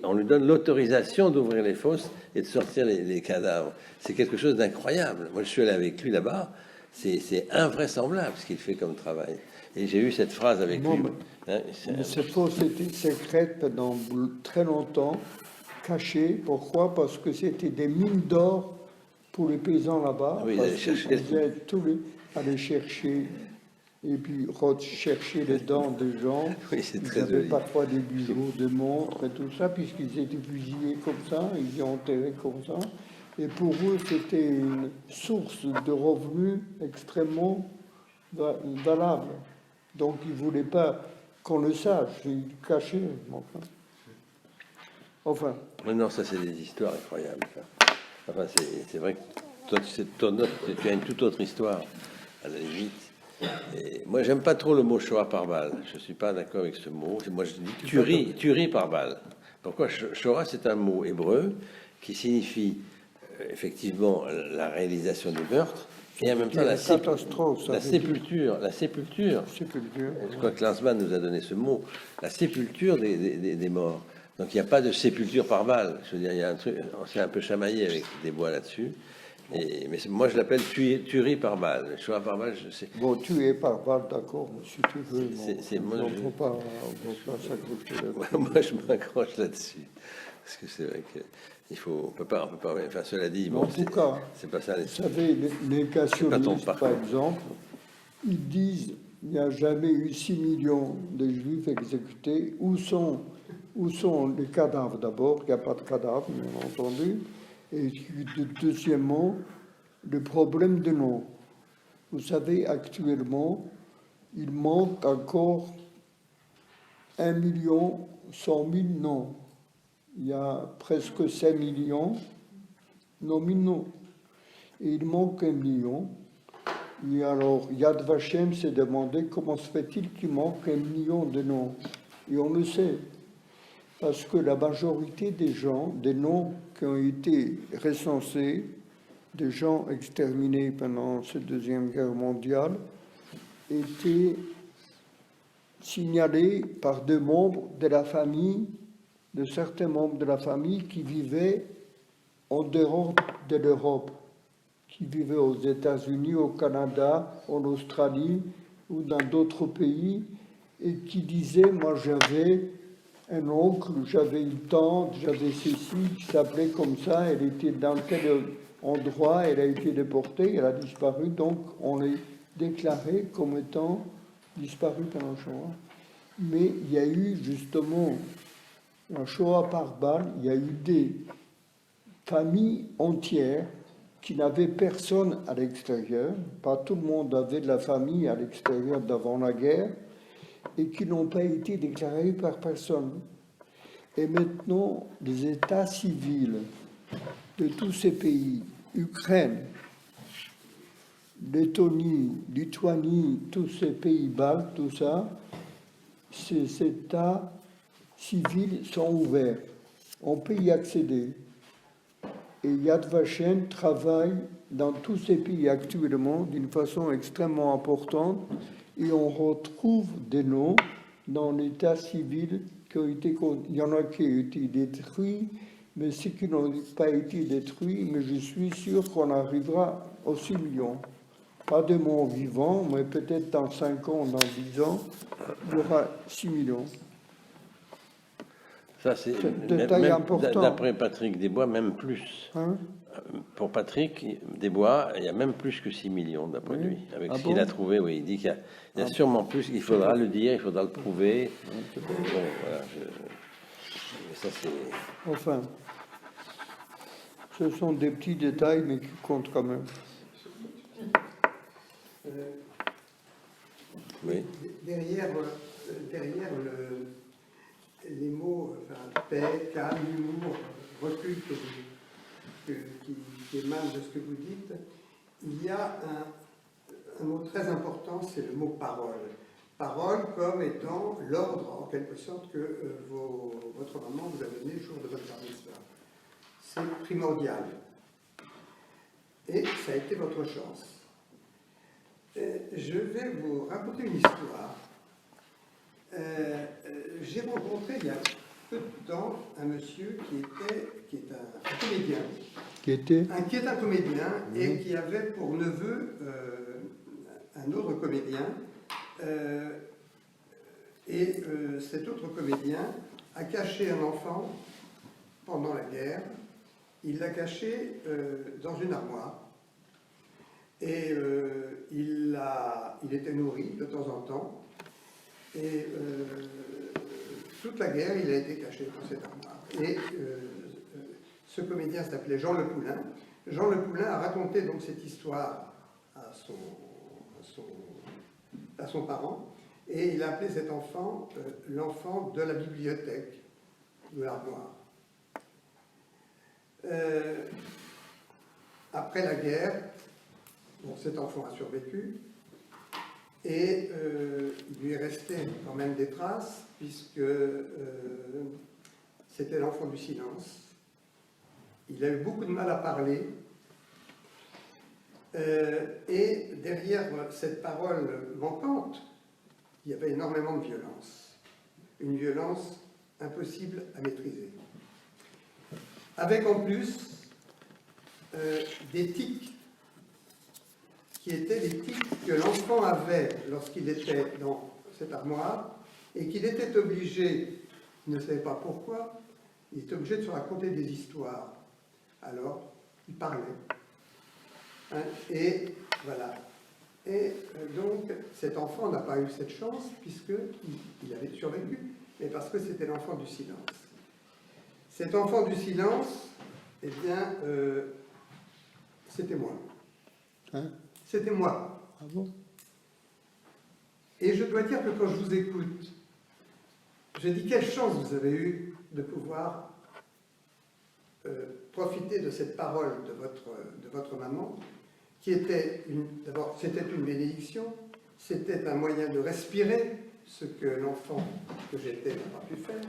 on lui donne l'autorisation d'ouvrir les fosses et de sortir les cadavres. C'est quelque chose d'incroyable. Moi, je suis allé avec lui là-bas. C'est invraisemblable ce qu'il fait comme travail. Et j'ai eu cette phrase avec lui. Hein, ces fosses étaient secrètes pendant très longtemps, cachées. Pourquoi? Parce que c'était des mines d'or pour les paysans là-bas. Oui, ils allaient chercher. Aller chercher et puis chercher les dents des gens. Oui, c'est ils très avaient joli. parfois des bijoux, des montres et tout ça, puisqu'ils étaient fusillés comme ça, ils étaient enterrés comme ça. Et pour eux, c'était une source de revenus extrêmement valable. Donc, ils ne voulaient pas qu'on le sache, ils cachaient. Enfin. Non, ça, c'est des histoires incroyables. Ça. Enfin, c'est vrai que toi, tu as une toute autre histoire, à la limite. Et moi, j'aime pas trop le mot Shoah par balle. Je suis pas d'accord avec ce mot. Moi, je dis tuerie par balle. Pourquoi? Shoah, c'est un mot hébreu qui signifie effectivement la réalisation du meurtre et en même temps la sépulture. Je crois que Lanzmann nous a donné ce mot, la sépulture des morts. Donc il n'y a pas de sépulture par balle. Je veux dire, il y a un truc, on s'est un peu chamaillé avec Desbois là-dessus. Mais moi je l'appelle tuerie par balle. Shoah par balle, je sais. Bon, tuer par balle, d'accord, si tu veux. Moi, on ne faut pas sacrifier. Moi je m'accroche là-dessus. Parce que c'est vrai on peut pas, enfin cela dit, bon, en tout cas, c'est pas ça. Vous savez, les négationnistes, par exemple, ils disent il n'y a jamais eu 6 millions de juifs exécutés. Où sont les cadavres d'abord? Il n'y a pas de cadavres, bien entendu. Et deuxièmement, le problème de nom. Vous savez, actuellement, il manque encore 1 100 000 noms. Il y a presque 5 millions nominaux. Et il manque 1 million. Et alors, Yad Vashem s'est demandé comment se fait-il qu'il manque 1 million de noms. Et on le sait. Parce que la majorité des gens, des noms qui ont été recensés, des gens exterminés pendant cette Deuxième Guerre mondiale, étaient signalés par deux membres de la famille, de certains membres de la famille qui vivaient en dehors de l'Europe, qui vivaient aux États-Unis, au Canada, en Australie ou dans d'autres pays, et qui disaient, moi j'avais un oncle, j'avais une tante, j'avais ceci, qui s'appelait comme ça, elle était dans tel endroit, elle a été déportée, elle a disparu, donc on les déclarait comme étant disparu pendant le Shoah. Mais il y a eu justement un Shoah par balle, il y a eu des familles entières qui n'avaient personne à l'extérieur, pas tout le monde avait de la famille à l'extérieur d'avant la guerre, et qui n'ont pas été déclarés par personne. Et maintenant, les états civils de tous ces pays, Ukraine, Lettonie, Lituanie, tous ces pays baltes, tout ça, ces états civils sont ouverts. On peut y accéder. Et Yad Vashem travaille dans tous ces pays actuellement d'une façon extrêmement importante et on retrouve des noms dans l'état civil qui ont été, il y en a qui ont été détruits, mais ceux qui n'ont pas été détruits, mais je suis sûr qu'on arrivera aux 6 millions. Pas de mon vivant, mais peut-être dans 5 ans, dans 10 ans, il y aura 6 millions. Ça, c'est détail important. D'après Patrick Desbois, même plus. Hein? Pour Patrick Desbois, il y a même plus que 6 millions, d'après lui. Avec ce qu'il a trouvé, oui. Il dit qu'il y a sûrement plus, il faudra le dire, il faudra le prouver. Bon, voilà, mais ça, c'est... Enfin, ce sont des petits détails, mais qui comptent quand même. Oui. Derrière les mots paix, calme, humour, recul qui émanent de ce que vous dites, il y a un mot très important, c'est le mot parole. Parole comme étant l'ordre, en quelque sorte, que votre maman vous a donné le jour de votre bar mitzvah. C'est primordial. Et ça a été votre chance. Je vais vous raconter une histoire. J'ai rencontré il y a peu de temps un monsieur qui est un comédien. Qui est un comédien et qui avait pour neveu un autre comédien. Cet autre comédien a caché un enfant pendant la guerre. Il l'a caché dans une armoire. Et il était nourri de temps en temps. Et toute la guerre, il a été caché dans cette armoire. Et ce comédien s'appelait Jean Le Poulain. Jean Le Poulain a raconté donc cette histoire à son parent. Et il a appelé cet enfant l'enfant de la bibliothèque de l'armoire. Après la guerre, cet enfant a survécu et il lui est resté quand même des traces puisque c'était l'enfant du silence. Il a eu beaucoup de mal à parler et derrière cette parole manquante, il y avait énormément de violence. Une violence impossible à maîtriser. Avec en plus des tics qui étaient les tics que l'enfant avait lorsqu'il était dans cette armoire et qu'il était obligé, il ne savait pas pourquoi, il était obligé de se raconter des histoires. Alors, il parlait. Hein, et voilà. Et donc, cet enfant n'a pas eu cette chance puisqu'il avait survécu, mais parce que c'était l'enfant du silence. Cet enfant du silence, eh bien, c'était moi. Hein? C'était moi. Ah bon? Et je dois dire que quand je vous écoute, je dis quelle chance vous avez eue de pouvoir profiter de cette parole de votre maman, qui était d'abord, c'était une bénédiction, c'était un moyen de respirer ce que l'enfant que j'étais n'a pas pu faire.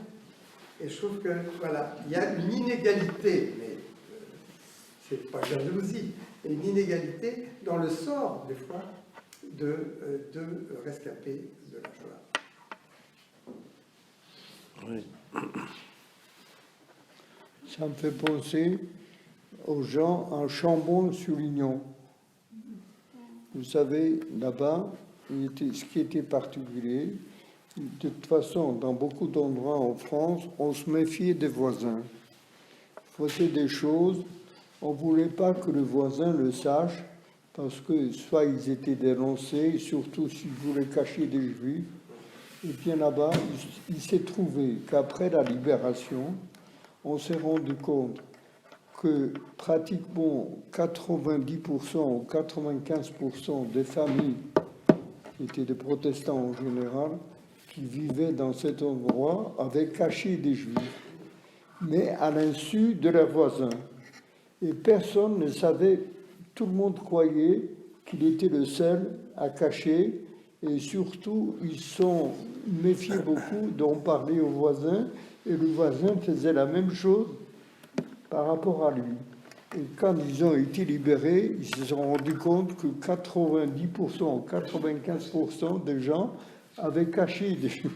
Et je trouve que, voilà, il y a une inégalité, mais c'est pas jalousie, une inégalité dans le sort, des fois, de rescapés de la Shoah. Oui. Ça me fait penser aux gens en Chambon-sur-Lignon. Vous savez, là-bas, ce qui était particulier, de toute façon, dans beaucoup d'endroits en France, on se méfiait des voisins. On faisait des choses, on ne voulait pas que le voisin le sache, parce que soit ils étaient dénoncés, surtout s'ils voulaient cacher des juifs. Et bien là-bas, il s'est trouvé qu'après la libération, on s'est rendu compte que pratiquement 90% ou 95% des familles, qui étaient des protestants en général, qui vivaient dans cet endroit, avaient caché des juifs, mais à l'insu de leurs voisins. Et personne ne savait, tout le monde croyait qu'il était le seul à cacher, et surtout, ils sont méfiés beaucoup d'en parler aux voisins, et le voisin faisait la même chose par rapport à lui. Et quand ils ont été libérés, ils se sont rendus compte que 90%, 95% des gens avaient caché des juifs.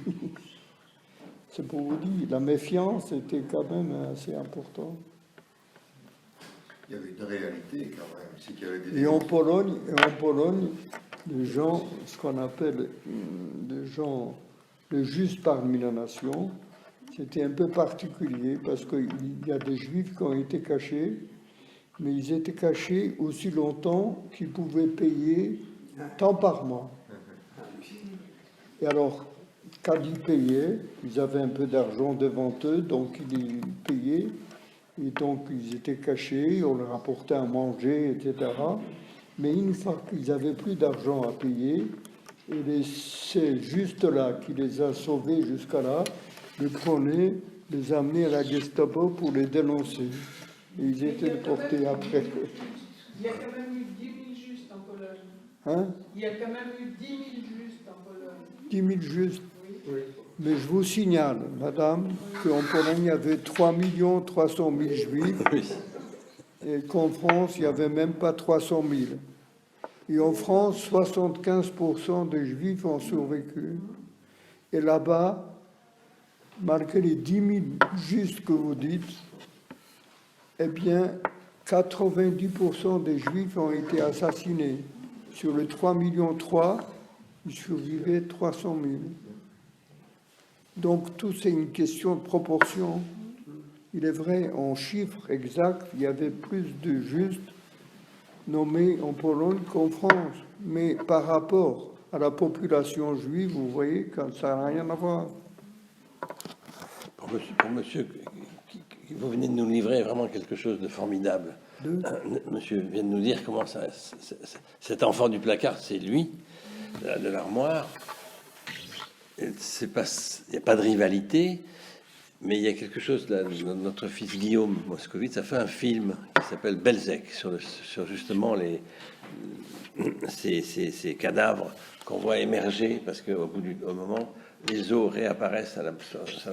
C'est pour vous dire, la méfiance était quand même assez importante. Il y avait une réalité quand même. C'est qu'il y avait des... Et en Pologne, les gens, ce qu'on appelle des gens, le juste parmi la nation, c'était un peu particulier parce qu'il y a des juifs qui ont été cachés, mais ils étaient cachés aussi longtemps qu'ils pouvaient payer tant par mois. Et alors, quand ils payaient, ils avaient un peu d'argent devant eux, donc ils payaient, et donc ils étaient cachés, on leur apportait à manger, etc. Mais une fois qu'ils n'avaient plus d'argent à payer, et c'est juste là qui les a sauvés jusqu'à là, les prenaient, les amenaient à la Gestapo pour les dénoncer. Et ils étaient déportés après. Il y a quand même eu 10 000 justes en Pologne. Hein? Il y a quand même eu 10 000 justes en Pologne. 10 000 justes. Oui. Mais je vous signale, madame, qu'en Pologne, il y avait 3 300 000 juifs, et qu'en France, il n'y avait même pas 300 000. Et en France, 75% des juifs ont survécu. Et là-bas, malgré les 10 000 justes que vous dites, eh bien, 90% des juifs ont été assassinés. Sur les 3,3 millions, il survivait 300 000. Donc, tout c'est une question de proportion. Il est vrai, en chiffres exacts, il y avait plus de justes nommés en Pologne qu'en France. Mais par rapport à la population juive, vous voyez que ça n'a rien à voir. Pour monsieur, vous venez de nous livrer vraiment quelque chose de formidable. Monsieur vient de nous dire comment cet enfant du placard, c'est lui, de l'armoire. Il n'y a pas de rivalité, mais il y a quelque chose là. Notre fils Guillaume Moscovitz a fait un film qui s'appelle Belzec sur justement ces cadavres qu'on voit émerger parce qu'au moment, les eaux réapparaissent à la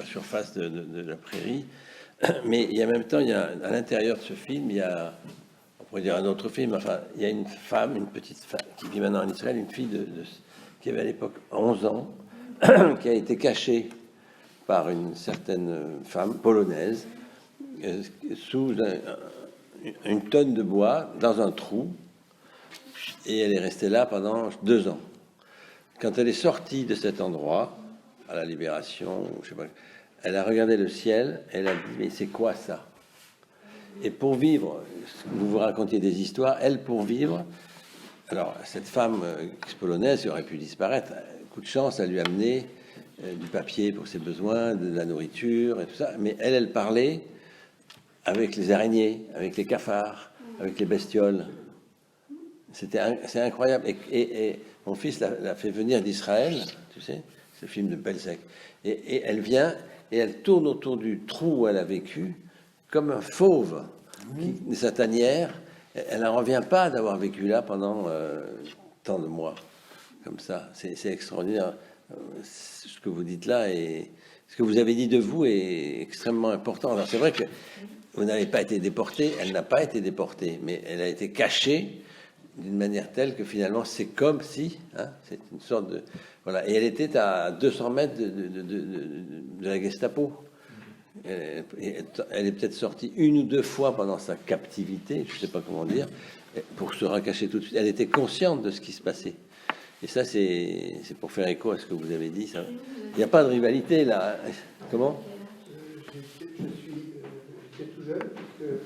surface de la prairie. Mais il y a en même temps, à l'intérieur de ce film, il y a, on pourrait dire un autre film. Enfin, il y a une femme, une petite femme qui vit maintenant en Israël, une fille qui avait à l'époque 11 ans. Qui a été caché par une certaine femme polonaise sous une tonne de bois dans un trou, et elle est restée là pendant 2 ans. Quand elle est sortie de cet endroit à la Libération, je sais pas, elle a regardé le ciel, elle a dit mais c'est quoi ça? Et pour vivre, vous vous racontiez des histoires, elle pour vivre, alors cette femme polonaise qui aurait pu disparaître, coup de chance, elle lui a amené du papier pour ses besoins, de la nourriture et tout ça. Mais elle parlait avec les araignées, avec les cafards, avec les bestioles. C'est incroyable. Et mon fils l'a fait venir d'Israël, tu sais, ce film de Belzec. Et elle vient et elle tourne autour du trou où elle a vécu comme un fauve de sa tanière. Elle n'en revient pas d'avoir vécu là pendant tant de mois. Comme ça, c'est extraordinaire. Ce que vous dites là et ce que vous avez dit de vous est extrêmement important. Alors c'est vrai que vous n'avez pas été déporté, elle n'a pas été déportée, mais elle a été cachée d'une manière telle que finalement c'est comme si, hein, c'est une sorte de voilà. Et elle était à 200 mètres de la Gestapo. Elle est peut-être sortie 1 ou 2 fois pendant sa captivité, je ne sais pas comment dire, pour se recacher tout de suite. Elle était consciente de ce qui se passait. Et ça, c'est pour faire écho à ce que vous avez dit. Ça. Il n'y a pas de rivalité, là. Comment? J'étais tout jeune, parce que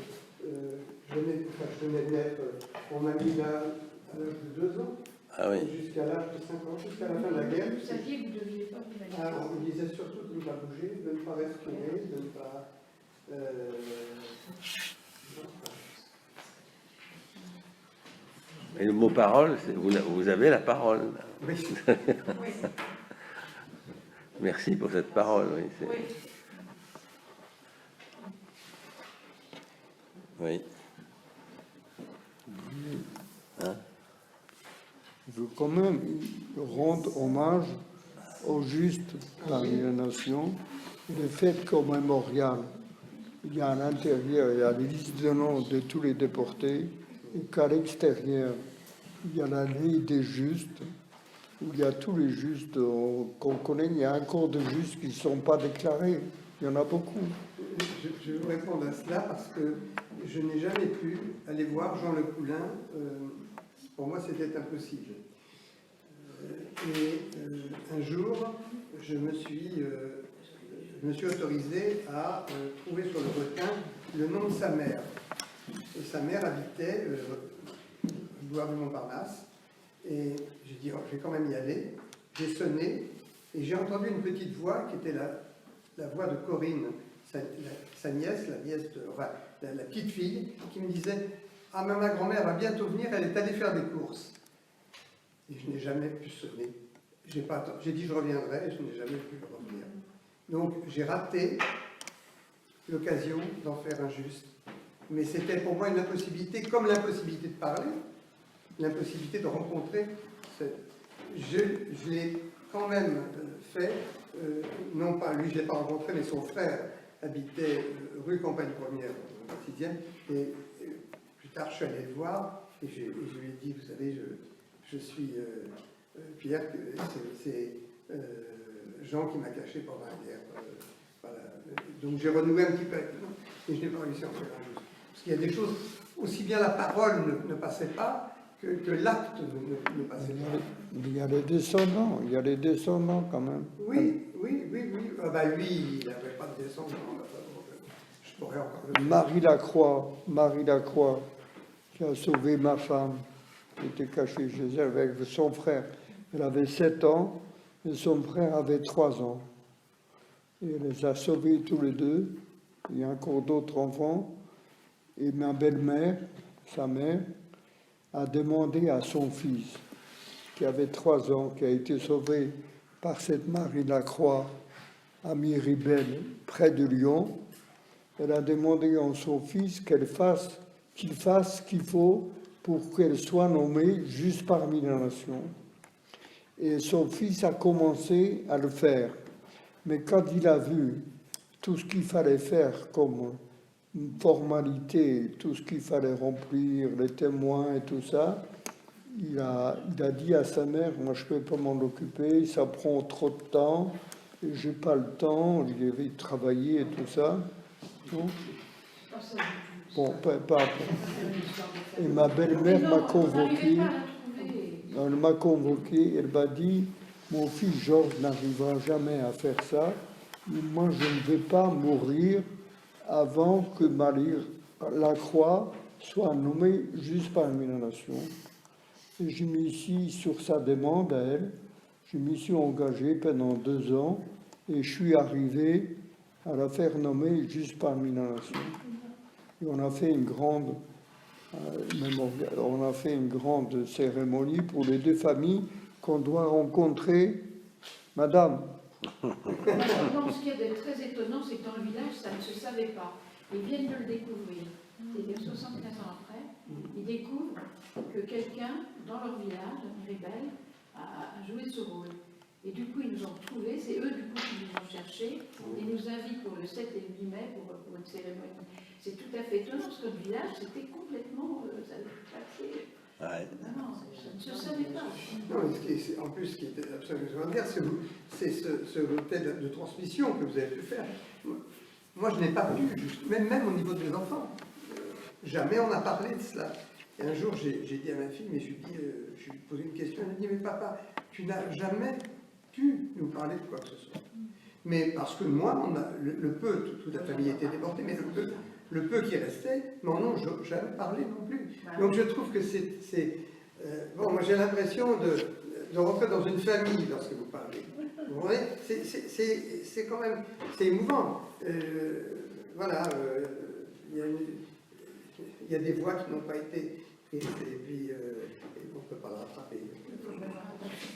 je venais de naître, on m'a mis là à l'âge de 2 ans, ah oui. Jusqu'à l'âge de 5 ans, jusqu'à la fin de la guerre. Vous saviez que vous ne deviez pas vous manifester. On me disait surtout de ne pas bouger, de ne pas respirer, de ne pas... Et le mot parole, vous avez la parole. Oui. Merci pour cette parole. Oui. Oui. Hein? Je veux quand même rendre hommage au juste parmi les nations. Le fait qu'au mémorial, il y a à l'intérieur, il y a la liste de noms de tous les déportés, et qu'à l'extérieur, il y a la liste des justes, où il y a tous les justes qu'on connaît. Il y a encore de justes qui ne sont pas déclarés. Il y en a beaucoup. Je veux répondre à cela parce que je n'ai jamais pu aller voir Jean Le Poulain. Pour moi, c'était impossible. Un jour, je me suis autorisé à trouver sur le requin le nom de sa mère. Et sa mère habitait Boulevard du Montparnasse. Et j'ai dit, oh, je vais quand même y aller. J'ai sonné et j'ai entendu une petite voix qui était la voix de Corinne, sa nièce, la petite fille, qui me disait, ah, mais ma grand-mère va bientôt venir, elle est allée faire des courses. Et je n'ai jamais pu sonner. J'ai dit je reviendrai et je n'ai jamais pu revenir. Donc j'ai raté l'occasion d'en faire un juste. Mais c'était pour moi une impossibilité, comme l'impossibilité de parler, l'impossibilité de rencontrer. Je l'ai quand même fait, non pas, lui je ne l'ai pas rencontré, mais son frère habitait rue Campagne Première, au 6e, et plus tard je suis allé le voir, et je lui ai dit, vous savez, je suis Pierre, c'est Jean qui m'a caché pendant la guerre. Voilà. Donc j'ai renoué un petit peu avec lui, et je n'ai pas réussi à en faire un juste. Parce qu'il y a des choses, aussi bien la parole ne passait pas, que l'acte ne passait pas. Il y a les descendants quand même. Oui. Ah bah lui, il n'avait pas de descendants. Je pourrais encore le Marie Lacroix, qui a sauvé ma femme, qui était cachée chez elle avec son frère. Elle avait 7 ans et son frère avait 3 ans. Et elle les a sauvés tous les deux. Il y a encore d'autres enfants. Et ma belle-mère, sa mère, a demandé à son fils, qui avait 3 ans, qui a été sauvé par cette Marie Lacroix à Miribel, près de Lyon. Elle a demandé à son fils qu'il fasse ce qu'il faut pour qu'elle soit nommée juste parmi les nations. Et son fils a commencé à le faire. Mais quand il a vu tout ce qu'il fallait faire comme une formalité, tout ce qu'il fallait remplir, les témoins et tout ça, il a dit à sa mère, moi je ne peux pas m'en occuper, ça prend trop de temps, je n'ai pas le temps, je vais travailler et tout ça. Bon, pas. Et ma belle-mère m'a convoqué. Elle m'a convoqué, elle m'a dit, mon fils Georges n'arrivera jamais à faire ça, moi je ne vais pas mourir avant que Marie Lacroix soit nommée juste parmi les nations. Et je m'y suis, sur sa demande à elle, je m'y suis engagé pendant 2 ans et je suis arrivé à la faire nommer juste parmi les nations. Et on a fait une grande cérémonie pour les 2 familles qu'on doit rencontrer. Madame. Non, ce qui est très étonnant, c'est que dans le village, ça ne se savait pas. Ils viennent de le découvrir. C'est-à-dire 75 ans après, ils découvrent que quelqu'un, dans leur village, à Miribel, a joué ce rôle. Et du coup, ils nous ont retrouvés, c'est eux du coup qui nous ont cherchés, et nous invitent pour le 7 et le 8 mai pour une cérémonie. C'est tout à fait étonnant, parce que le village, c'était complètement... ça avait passé. Ouais. Non, ça ne se savait pas. Non, en plus, ce qui était absolument extraordinaire, c'est ce modèle de transmission que vous avez pu faire. Moi, je n'ai pas pu, même au niveau de mes enfants. Jamais on n'a parlé de cela. Et un jour, j'ai dit à ma fille, mais je lui ai posé une question, elle m'a dit, mais papa, tu n'as jamais pu nous parler de quoi que ce soit. Mais parce que moi, le peu, toute la famille était déportée, mais le peu qui restait, non, jamais parlé non plus. Donc je trouve que c'est bon, moi j'ai l'impression de rentrer dans une famille lorsque vous parlez. Vous voyez, c'est quand même, c'est émouvant. Voilà, il y a des voies qui n'ont pas été prises et puis on ne peut pas le rattraper.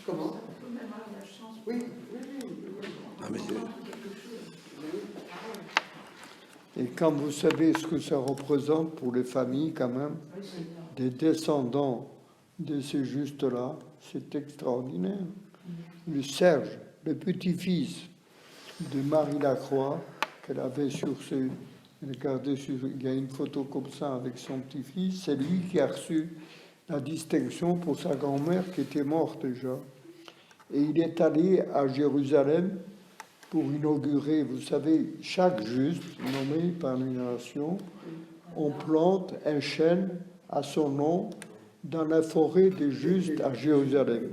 Comment? Il faut même avoir la chance. Oui, oui, oui. Ah, mais Et quand vous savez ce que ça représente pour les familles, quand même, des descendants de ces justes-là, c'est extraordinaire. Le Serge, le petit-fils de Marie Lacroix, qu'elle avait sur ses... Elle gardait sur, il y a une photo comme ça avec son petit-fils, c'est lui qui a reçu la distinction pour sa grand-mère qui était morte déjà. Et il est allé à Jérusalem pour inaugurer, vous savez, chaque juste nommé par une nation, on plante un chêne à son nom dans la forêt des justes à Jérusalem.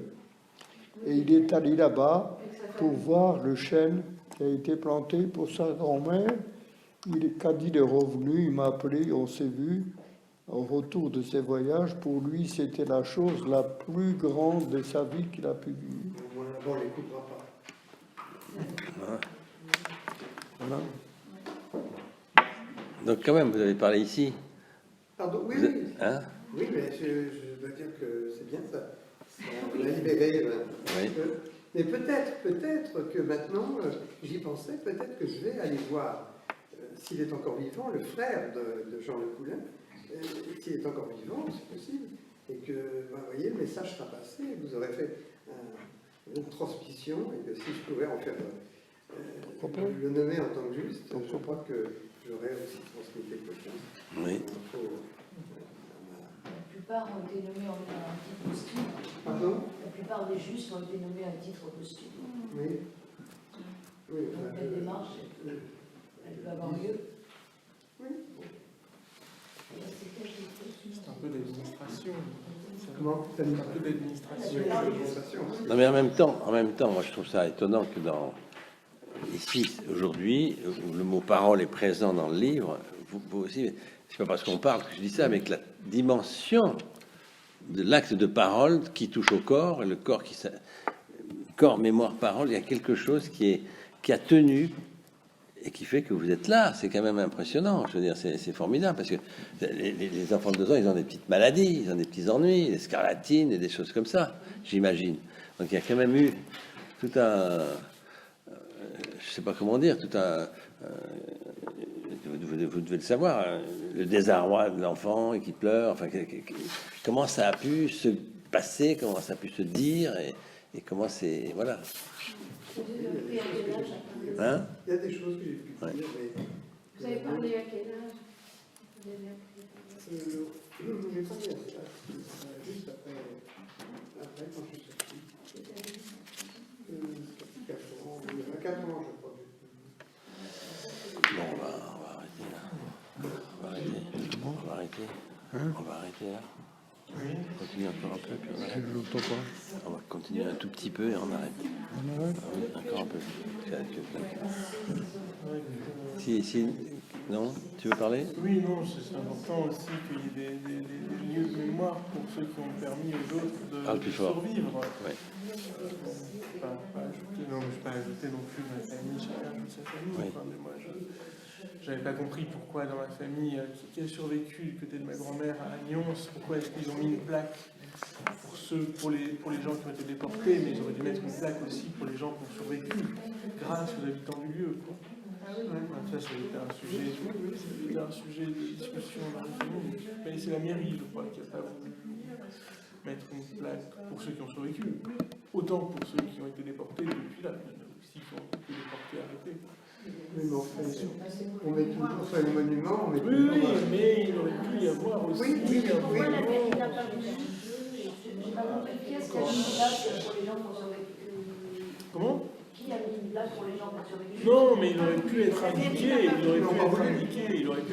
Et il est allé là-bas pour voir le chêne qui a été planté pour sa grand-mère. Quand il est revenu, il m'a appelé, on s'est vu au retour de ses voyages. Pour lui, c'était la chose la plus grande de sa vie qu'il a pu vivre. On ne les coupera pas. Voilà. Donc quand même, vous avez parlé ici. Pardon, oui, Vous- oui. Hein? Oui, mais je dois dire que c'est bien ça. On a libéré Oui. mais peut-être que maintenant, j'y pensais, peut-être que je vais aller voir, s'il est encore vivant, le frère de Jean Le Poulain, s'il est encore vivant, c'est possible, et que, vous voyez, le message sera passé, vous aurez fait une transmission, et que si je pouvais en faire, le nommer en tant que juste, je crois que j'aurais aussi transmis quelque chose. Oui. La plupart ont été nommés en un titre posthume. Pardon? La plupart des justes ont été nommés à titre posthume. Oui. Oui, Donc la démarche, elle peut avoir lieu. Oui. C'est un peu d'administration. Comment? C'est un peu d'administration. Non, mais en même temps, moi je trouve ça étonnant que ici, aujourd'hui, où le mot parole est présent dans le livre, vous aussi, c'est pas parce qu'on parle que je dis ça, mais que la dimension de l'acte de parole qui touche au corps, et le corps corps, mémoire, parole, il y a quelque chose qui a tenu et qui fait que vous êtes là. C'est quand même impressionnant. Je veux dire, c'est formidable parce que les enfants de 2 ans, ils ont des petites maladies, ils ont des petits ennuis, des scarlatines et des choses comme ça, j'imagine. Donc il y a quand même eu tout un, je sais pas comment dire, tout un, vous devez le savoir, hein, le désarroi de l'enfant et qui pleure. Enfin, comment ça a pu se passer, comment ça a pu se dire et comment c'est, voilà. Hein? Il y a des choses que j'ai pu dire, mais... Vous avez parlé à quel âge? Vous avez j'ai parlé à ça, juste après quand je suis sorti. 4 ans, je crois. Bon, on va arrêter là. On va arrêter là. Oui. On continue encore un peu, puis on arrête. On va continuer un tout petit peu et on arrête. Ah oui, encore un peu. Si, non, tu veux parler? Oui, non, c'est important aussi qu'il y ait des lieux de mémoire pour ceux qui ont permis aux autres Parle de plus fort. survivre. Ouais. Je ne vais pas ajouter non plus ma famille, chacun ajoute sa famille. Oui. Enfin, mais moi, je n'avais pas compris pourquoi dans ma famille qui a survécu du côté de ma grand-mère à Agnon, pourquoi est-ce qu'ils ont mis une plaque pour les gens qui ont été déportés, mais ils auraient dû mettre une plaque aussi pour les gens qui ont survécu grâce aux habitants du lieu. Quoi. Ça, c'était un sujet de discussion dans la famille. Mais c'est la mairie, je crois, qui n'a pas voulu mettre une plaque pour ceux qui ont survécu. Autant pour ceux qui ont été déportés depuis là. Il y en a aussi qui ont été déportés, arrêtés. Mais bon, on met toujours sur les monuments, on met Oui, toujours... oui, mais il aurait pu y avoir aussi... Pourquoi la mairie n'a pas voulu? J'ai pas compris. Qui est-ce qui a mis une place pour les gens qui ont survécu? Comment? Qui a mis une place pour les gens qui ont survécu? Non, mais il aurait pu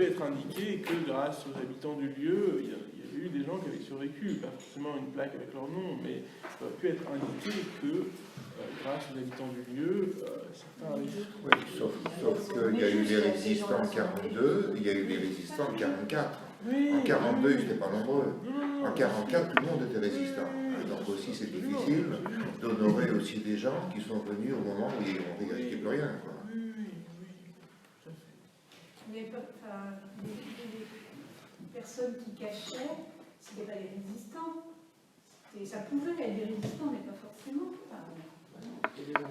être indiqué que grâce aux habitants du lieu, il y avait eu des gens qui avaient survécu, pas forcément une plaque avec leur nom, mais il aurait pu être indiqué que grâce aux habitants du lieu, certains avaient... Oui, sauf qu'il y a eu des résistants en 42, il y a eu des résistants en 44. Oui, En 42, ils n'étaient pas nombreux. En 44, tout le monde était résistant. Donc aussi, c'est difficile d'honorer aussi des gens qui sont venus au moment où il ne restait plus rien. Quoi. Mais personnes qui cachaient, ce n'étaient pas des résistants. Ça pouvait être des résistants, mais pas forcément.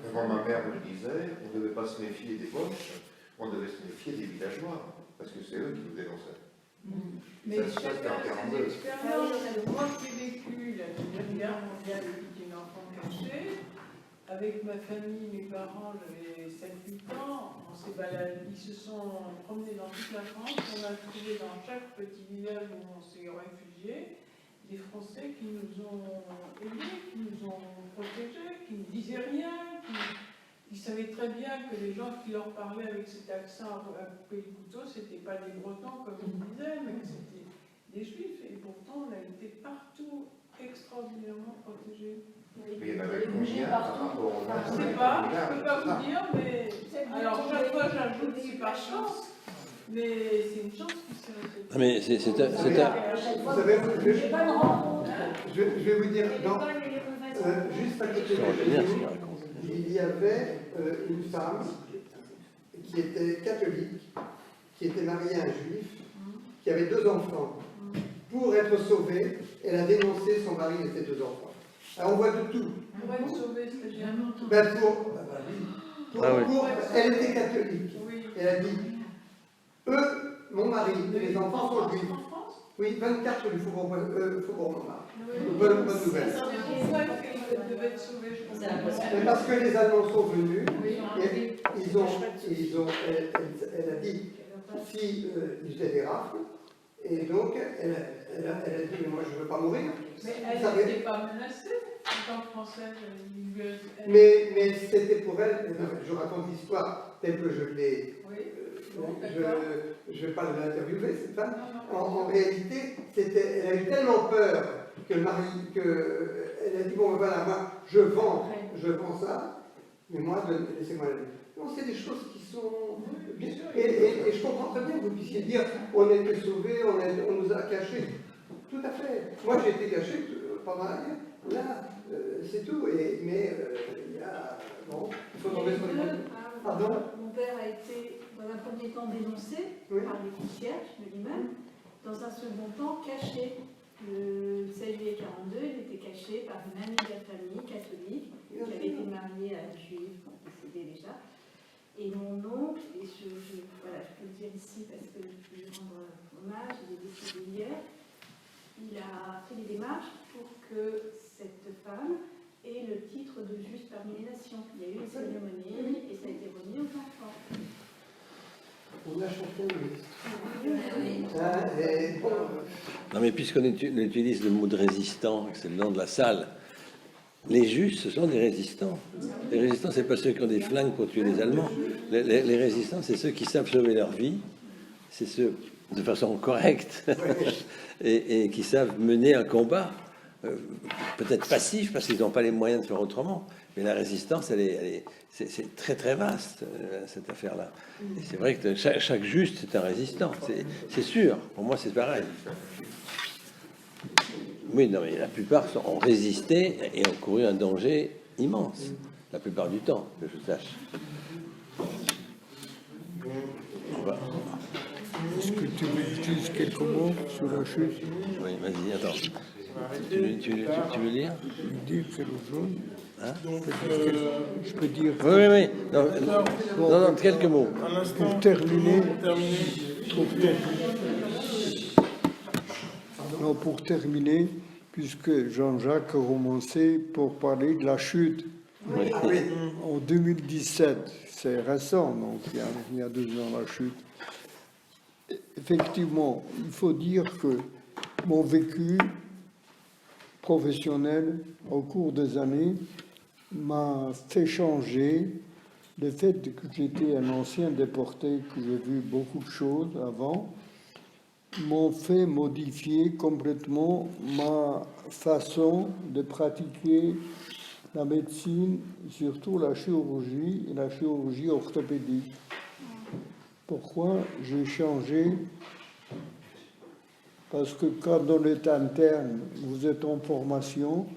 Avant ma mère me le disait, on ne devait pas se méfier des Boches, on devait se méfier des villageois, parce que c'est eux qui nous dénonçaient. Mais Ça, chacun c'était en a ses 42. expériences. Moi qui ai vécu la Deuxième Guerre mondiale et qui était une enfant cachée, avec ma famille, mes parents, j'avais 7-8 ans, on s'est baladé, ils se sont promenés dans toute la France, on a trouvé dans chaque petit village où on s'est réfugiés, des Français qui nous ont aidés, qui nous ont protégés, qui ne disaient rien, ils savaient très bien que les gens qui leur parlaient avec cet accent à couper le couteau, c'était pas des Bretons comme ils disaient, mais que c'était des Juifs, et pourtant on a été partout extraordinairement protégés. Mais il y en avait combien par rapport au Je ne sais pas, je ne peux pas vous dire, mais alors chaque fois j'ajoute que c'est par chance, mais c'est une chance qui s'est restée. Ah, mais c'est Vous savez, J'ai pas de rencontre. je vais vous dire, dans, L'école et les mauvaises juste à côté c'est de ordinaire ce chez qu'il nous, raconte. il y avait une femme qui était catholique, qui était mariée à un juif, qui avait 2 enfants. Pour être sauvée, elle a dénoncé son mari et ses 2 enfants. Alors on voit de tout. Pour être sauvé, c'est-à-dire. Elle était catholique. Oui. Elle a dit, mon mari et les enfants sont juifs. En France? Oui, 24 du Faubourg Montmartre. Oui. Bonne nouvelle. C'est pour ça qu'elle devait être sauvée, je pense. Mais parce que les Allemands sont venus, Oui. et elle a dit, si ils faisaient des rafles, et donc elle a dit, mais moi je ne veux pas mourir. Mais elle n'était pas menacée en tant que française. Mais c'était pour elle, je raconte l'histoire telle que je l'ai. Oui. Je ne vais pas l'interviewer, cette femme. En réalité, elle a eu tellement peur que le mari, elle a dit, bon voilà, moi je vends ça, mais moi, laissez-moi la vie. Non, c'est des choses qui sont... Et je comprends très bien que vous puissiez dire, on a été sauvés, on nous a cachés. Tout à fait. Moi j'ai été caché pendant la guerre. Là, c'est tout. Mais il y a... Bon, il faut tomber sur les mots. Pardon ? Mon père a été, dans un premier temps, dénoncé par les concierges de l'immeuble, dans un second temps, caché. Le 16 juillet 42, il était caché par une amie de la famille catholique qui avait été mariée à un juif, décédé déjà. Et mon oncle, et voilà, je peux le dire ici parce que je peux lui rendre hommage, il est décédé hier, il a fait des démarches pour que cette femme ait le titre de juste parmi les nations. Il y a eu une cérémonie et ça a été remis aux enfants. On a chanté, Non, mais puisqu'on utilise le mot de résistant, que c'est le nom de la salle, les Justes, ce sont des résistants. Les résistants, c'est pas ceux qui ont des flingues pour tuer les Allemands. Les résistants, c'est ceux qui savent sauver leur vie, c'est ceux de façon correcte et qui savent mener un combat, peut-être passif parce qu'ils n'ont pas les moyens de faire autrement. Mais la résistance, c'est très très vaste, cette affaire-là. Et c'est vrai que chaque Juste, c'est un résistant, c'est sûr. Pour moi, c'est pareil. Oui, non, mais la plupart ont résisté et ont couru un danger immense, la plupart du temps, que je sache. Est-ce que tu me dises quelques mots sur la chute? Oui, vas-y, attends. Tu veux lire? Dire que le jaune. Hein? Je peux dire. Oui. Non, quelques mots. Pour terminer, pour terminer, puisque Jean-Jacques a commencé pour parler de la chute. Oui. En 2017, c'est récent, donc il y a 2 ans la chute. Effectivement, il faut dire que mon vécu professionnel au cours des années m'a fait changer. Le fait que j'étais un ancien déporté, que j'ai vu beaucoup de choses avant, m'ont fait modifier complètement ma façon de pratiquer la médecine, surtout la chirurgie et la chirurgie orthopédique. Pourquoi j'ai changé? Parce que quand on est interne, vous êtes en formation,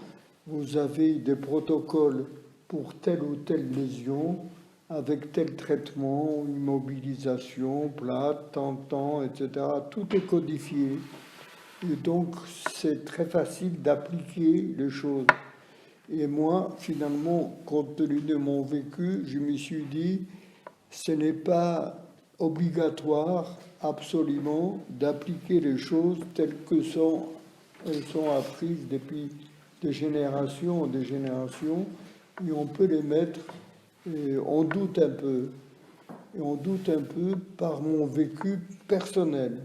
vous avez des protocoles pour telle ou telle lésion, avec tel traitement, immobilisation, plate, temps, etc. Tout est codifié. Et donc, c'est très facile d'appliquer les choses. Et moi, finalement, compte tenu de mon vécu, je me suis dit, ce n'est pas obligatoire, absolument, d'appliquer les choses telles que elles sont apprises depuis des générations, et on peut les mettre, et on doute un peu. Et on doute un peu par mon vécu personnel,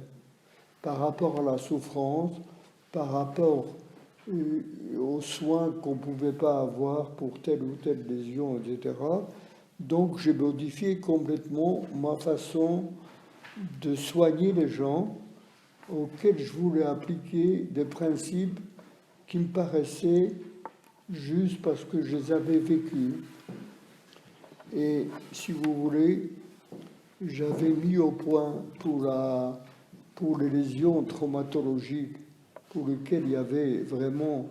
par rapport à la souffrance, par rapport aux soins qu'on ne pouvait pas avoir pour telle ou telle lésion, etc. Donc j'ai modifié complètement ma façon de soigner les gens auxquels je voulais appliquer des principes qui me paraissaient justes parce que je les avais vécus. Et si vous voulez, j'avais mis au point pour les lésions traumatologiques pour lesquelles il y avait vraiment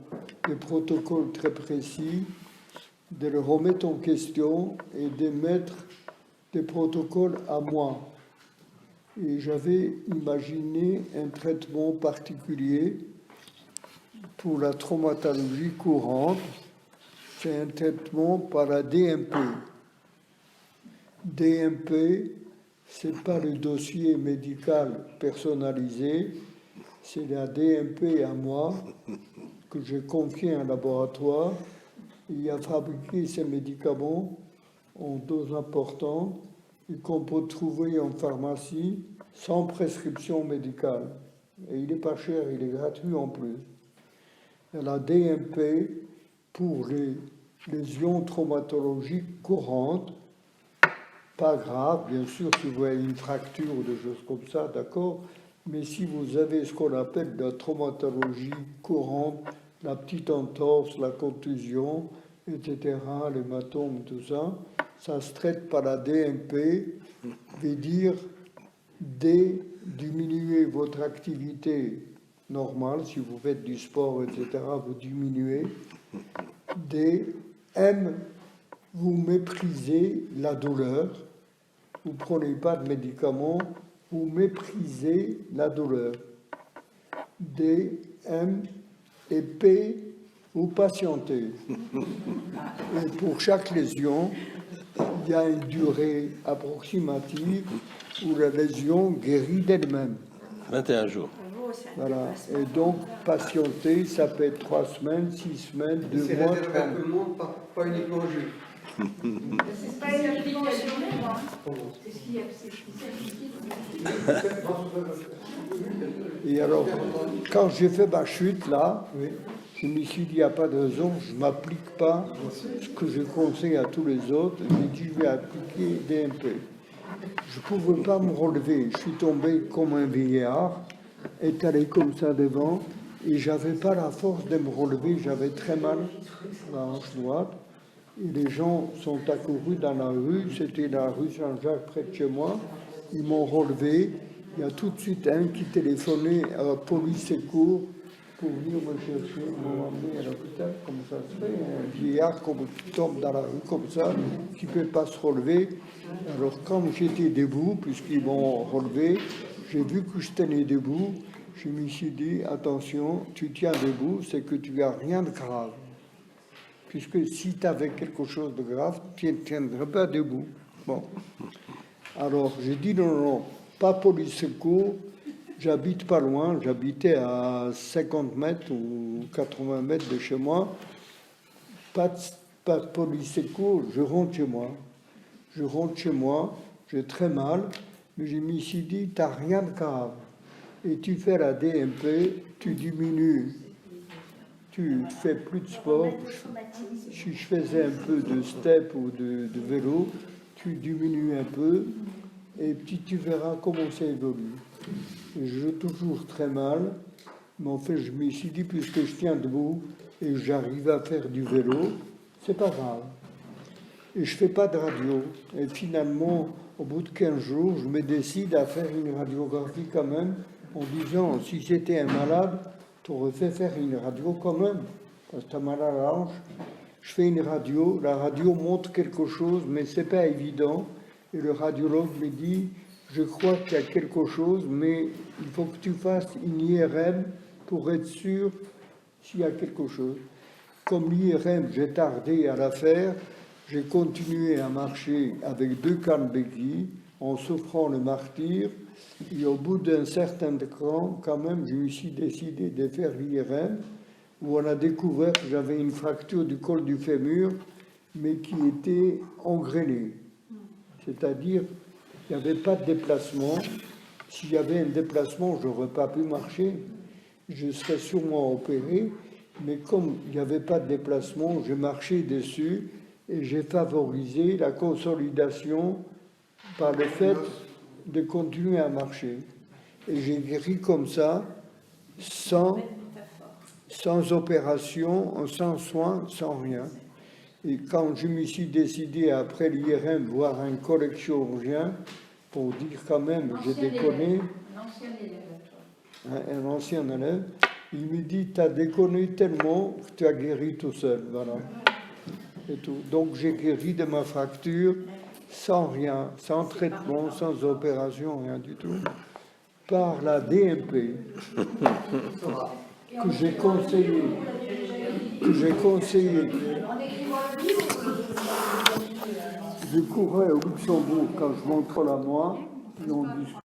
des protocoles très précis, de le remettre en question et de mettre des protocoles à moi. Et j'avais imaginé un traitement particulier pour la traumatologie courante. C'est un traitement par la DMP. DMP, ce n'est pas le dossier médical personnalisé, c'est la DMP à moi que j'ai confié à un laboratoire. Il a fabriqué ces médicaments en doses importantes et qu'on peut trouver en pharmacie sans prescription médicale. Et il n'est pas cher, il est gratuit en plus. Et la DMP pour les lésions traumatologiques courantes, pas graves, bien sûr, si vous avez une fracture ou des choses comme ça, d'accord, mais si vous avez ce qu'on appelle la traumatologie courante, la petite entorse, la contusion, etc., l'hématome, tout ça, ça se traite par la DMP, veut dire diminuer votre activité normale, si vous faites du sport, etc., vous diminuez, vous méprisez la douleur, vous ne prenez pas de médicaments, vous méprisez la douleur. D, M et P, vous patientez. Et pour chaque lésion, il y a une durée approximative où la lésion guérit d'elle-même. 21 jours. Voilà. Et donc, patienter, ça peut être 3 semaines, 6 semaines, 2 mois. C'est réservé à tout le monde, pas uniquement aux juifs. C'est pas une application libre, hein. C'est ce qui est Et alors, quand j'ai fait ma chute, là, je me suis dit, il n'y a pas de raison, je ne m'applique pas ce que je conseille à tous les autres. J'ai dit, je vais appliquer DMP. Je ne pouvais pas me relever. Je suis tombé comme un vieillard, étalé comme ça devant, et je n'avais pas la force de me relever. J'avais très mal à la hanche droite. Et les gens sont accourus dans la rue, c'était la rue Saint-Jacques près de chez moi. Ils m'ont relevé. Il y a tout de suite un qui téléphonait à la police secours pour venir me chercher, m'emmener à l'hôpital. Comme ça se fait, un vieillard qui tombe dans la rue comme ça, qui ne peut pas se relever. Alors quand j'étais debout, puisqu'ils m'ont relevé, j'ai vu que je tenais debout. Je me suis dit, attention, tu tiens debout, c'est que tu n'as rien de grave. Puisque si tu avais quelque chose de grave, tu ne tiendrais pas debout. Bon. Alors, j'ai dit non, pas police secours, j'habite pas loin, j'habitais à 50 mètres ou 80 mètres de chez moi. Pas de police secours, je rentre chez moi. Je rentre chez moi, j'ai très mal, mais je me suis dit, tu n'as rien de grave. Et tu fais la DMP, tu diminues. Tu fais plus de sport. Si je faisais un peu de step ou de vélo, tu diminues un peu et puis tu verras comment ça évolue. J'ai toujours très mal, mais en fait, je me suis dit, puisque je tiens debout et j'arrive à faire du vélo, c'est pas grave. Et je fais pas de radio. Et finalement, au bout de 15 jours, je me décide à faire une radiographie quand même, en disant, si j'étais un malade, tu aurais fait faire une radio quand même, parce que tu as mal à la hanche. je fais une radio, la radio montre quelque chose, mais c'est pas évident. Et le radiologue me dit, je crois qu'il y a quelque chose, mais il faut que tu fasses une IRM pour être sûr s'il y a quelque chose. Comme l'IRM, j'ai tardé à la faire, j'ai continué à marcher avec 2 cannes béquilles, en souffrant le martyre, et au bout d'un certain temps, quand même, je me suis décidé de faire l'IRM, où on a découvert que j'avais une fracture du col du fémur, mais qui était engrainée. C'est-à-dire, il n'y avait pas de déplacement. S'il y avait un déplacement, je n'aurais pas pu marcher. Je serais sûrement opéré, mais comme il n'y avait pas de déplacement, j'ai marché dessus et j'ai favorisé la consolidation par le fait de continuer à marcher. Et j'ai guéri comme ça, sans opération, sans soins, sans rien. Et quand je me suis décidé, après l'IRM, voir un collègue chirurgien, pour dire quand même, j'ai déconné, un ancien élève, il me dit, tu as déconné tellement que tu as guéri tout seul, voilà. Et tout. Donc j'ai guéri de ma fracture sans rien, sans traitement, sans opération, rien du tout, par la DMP, que j'ai conseillé. Je courais au Luxembourg quand je montre la moi, et on discutait.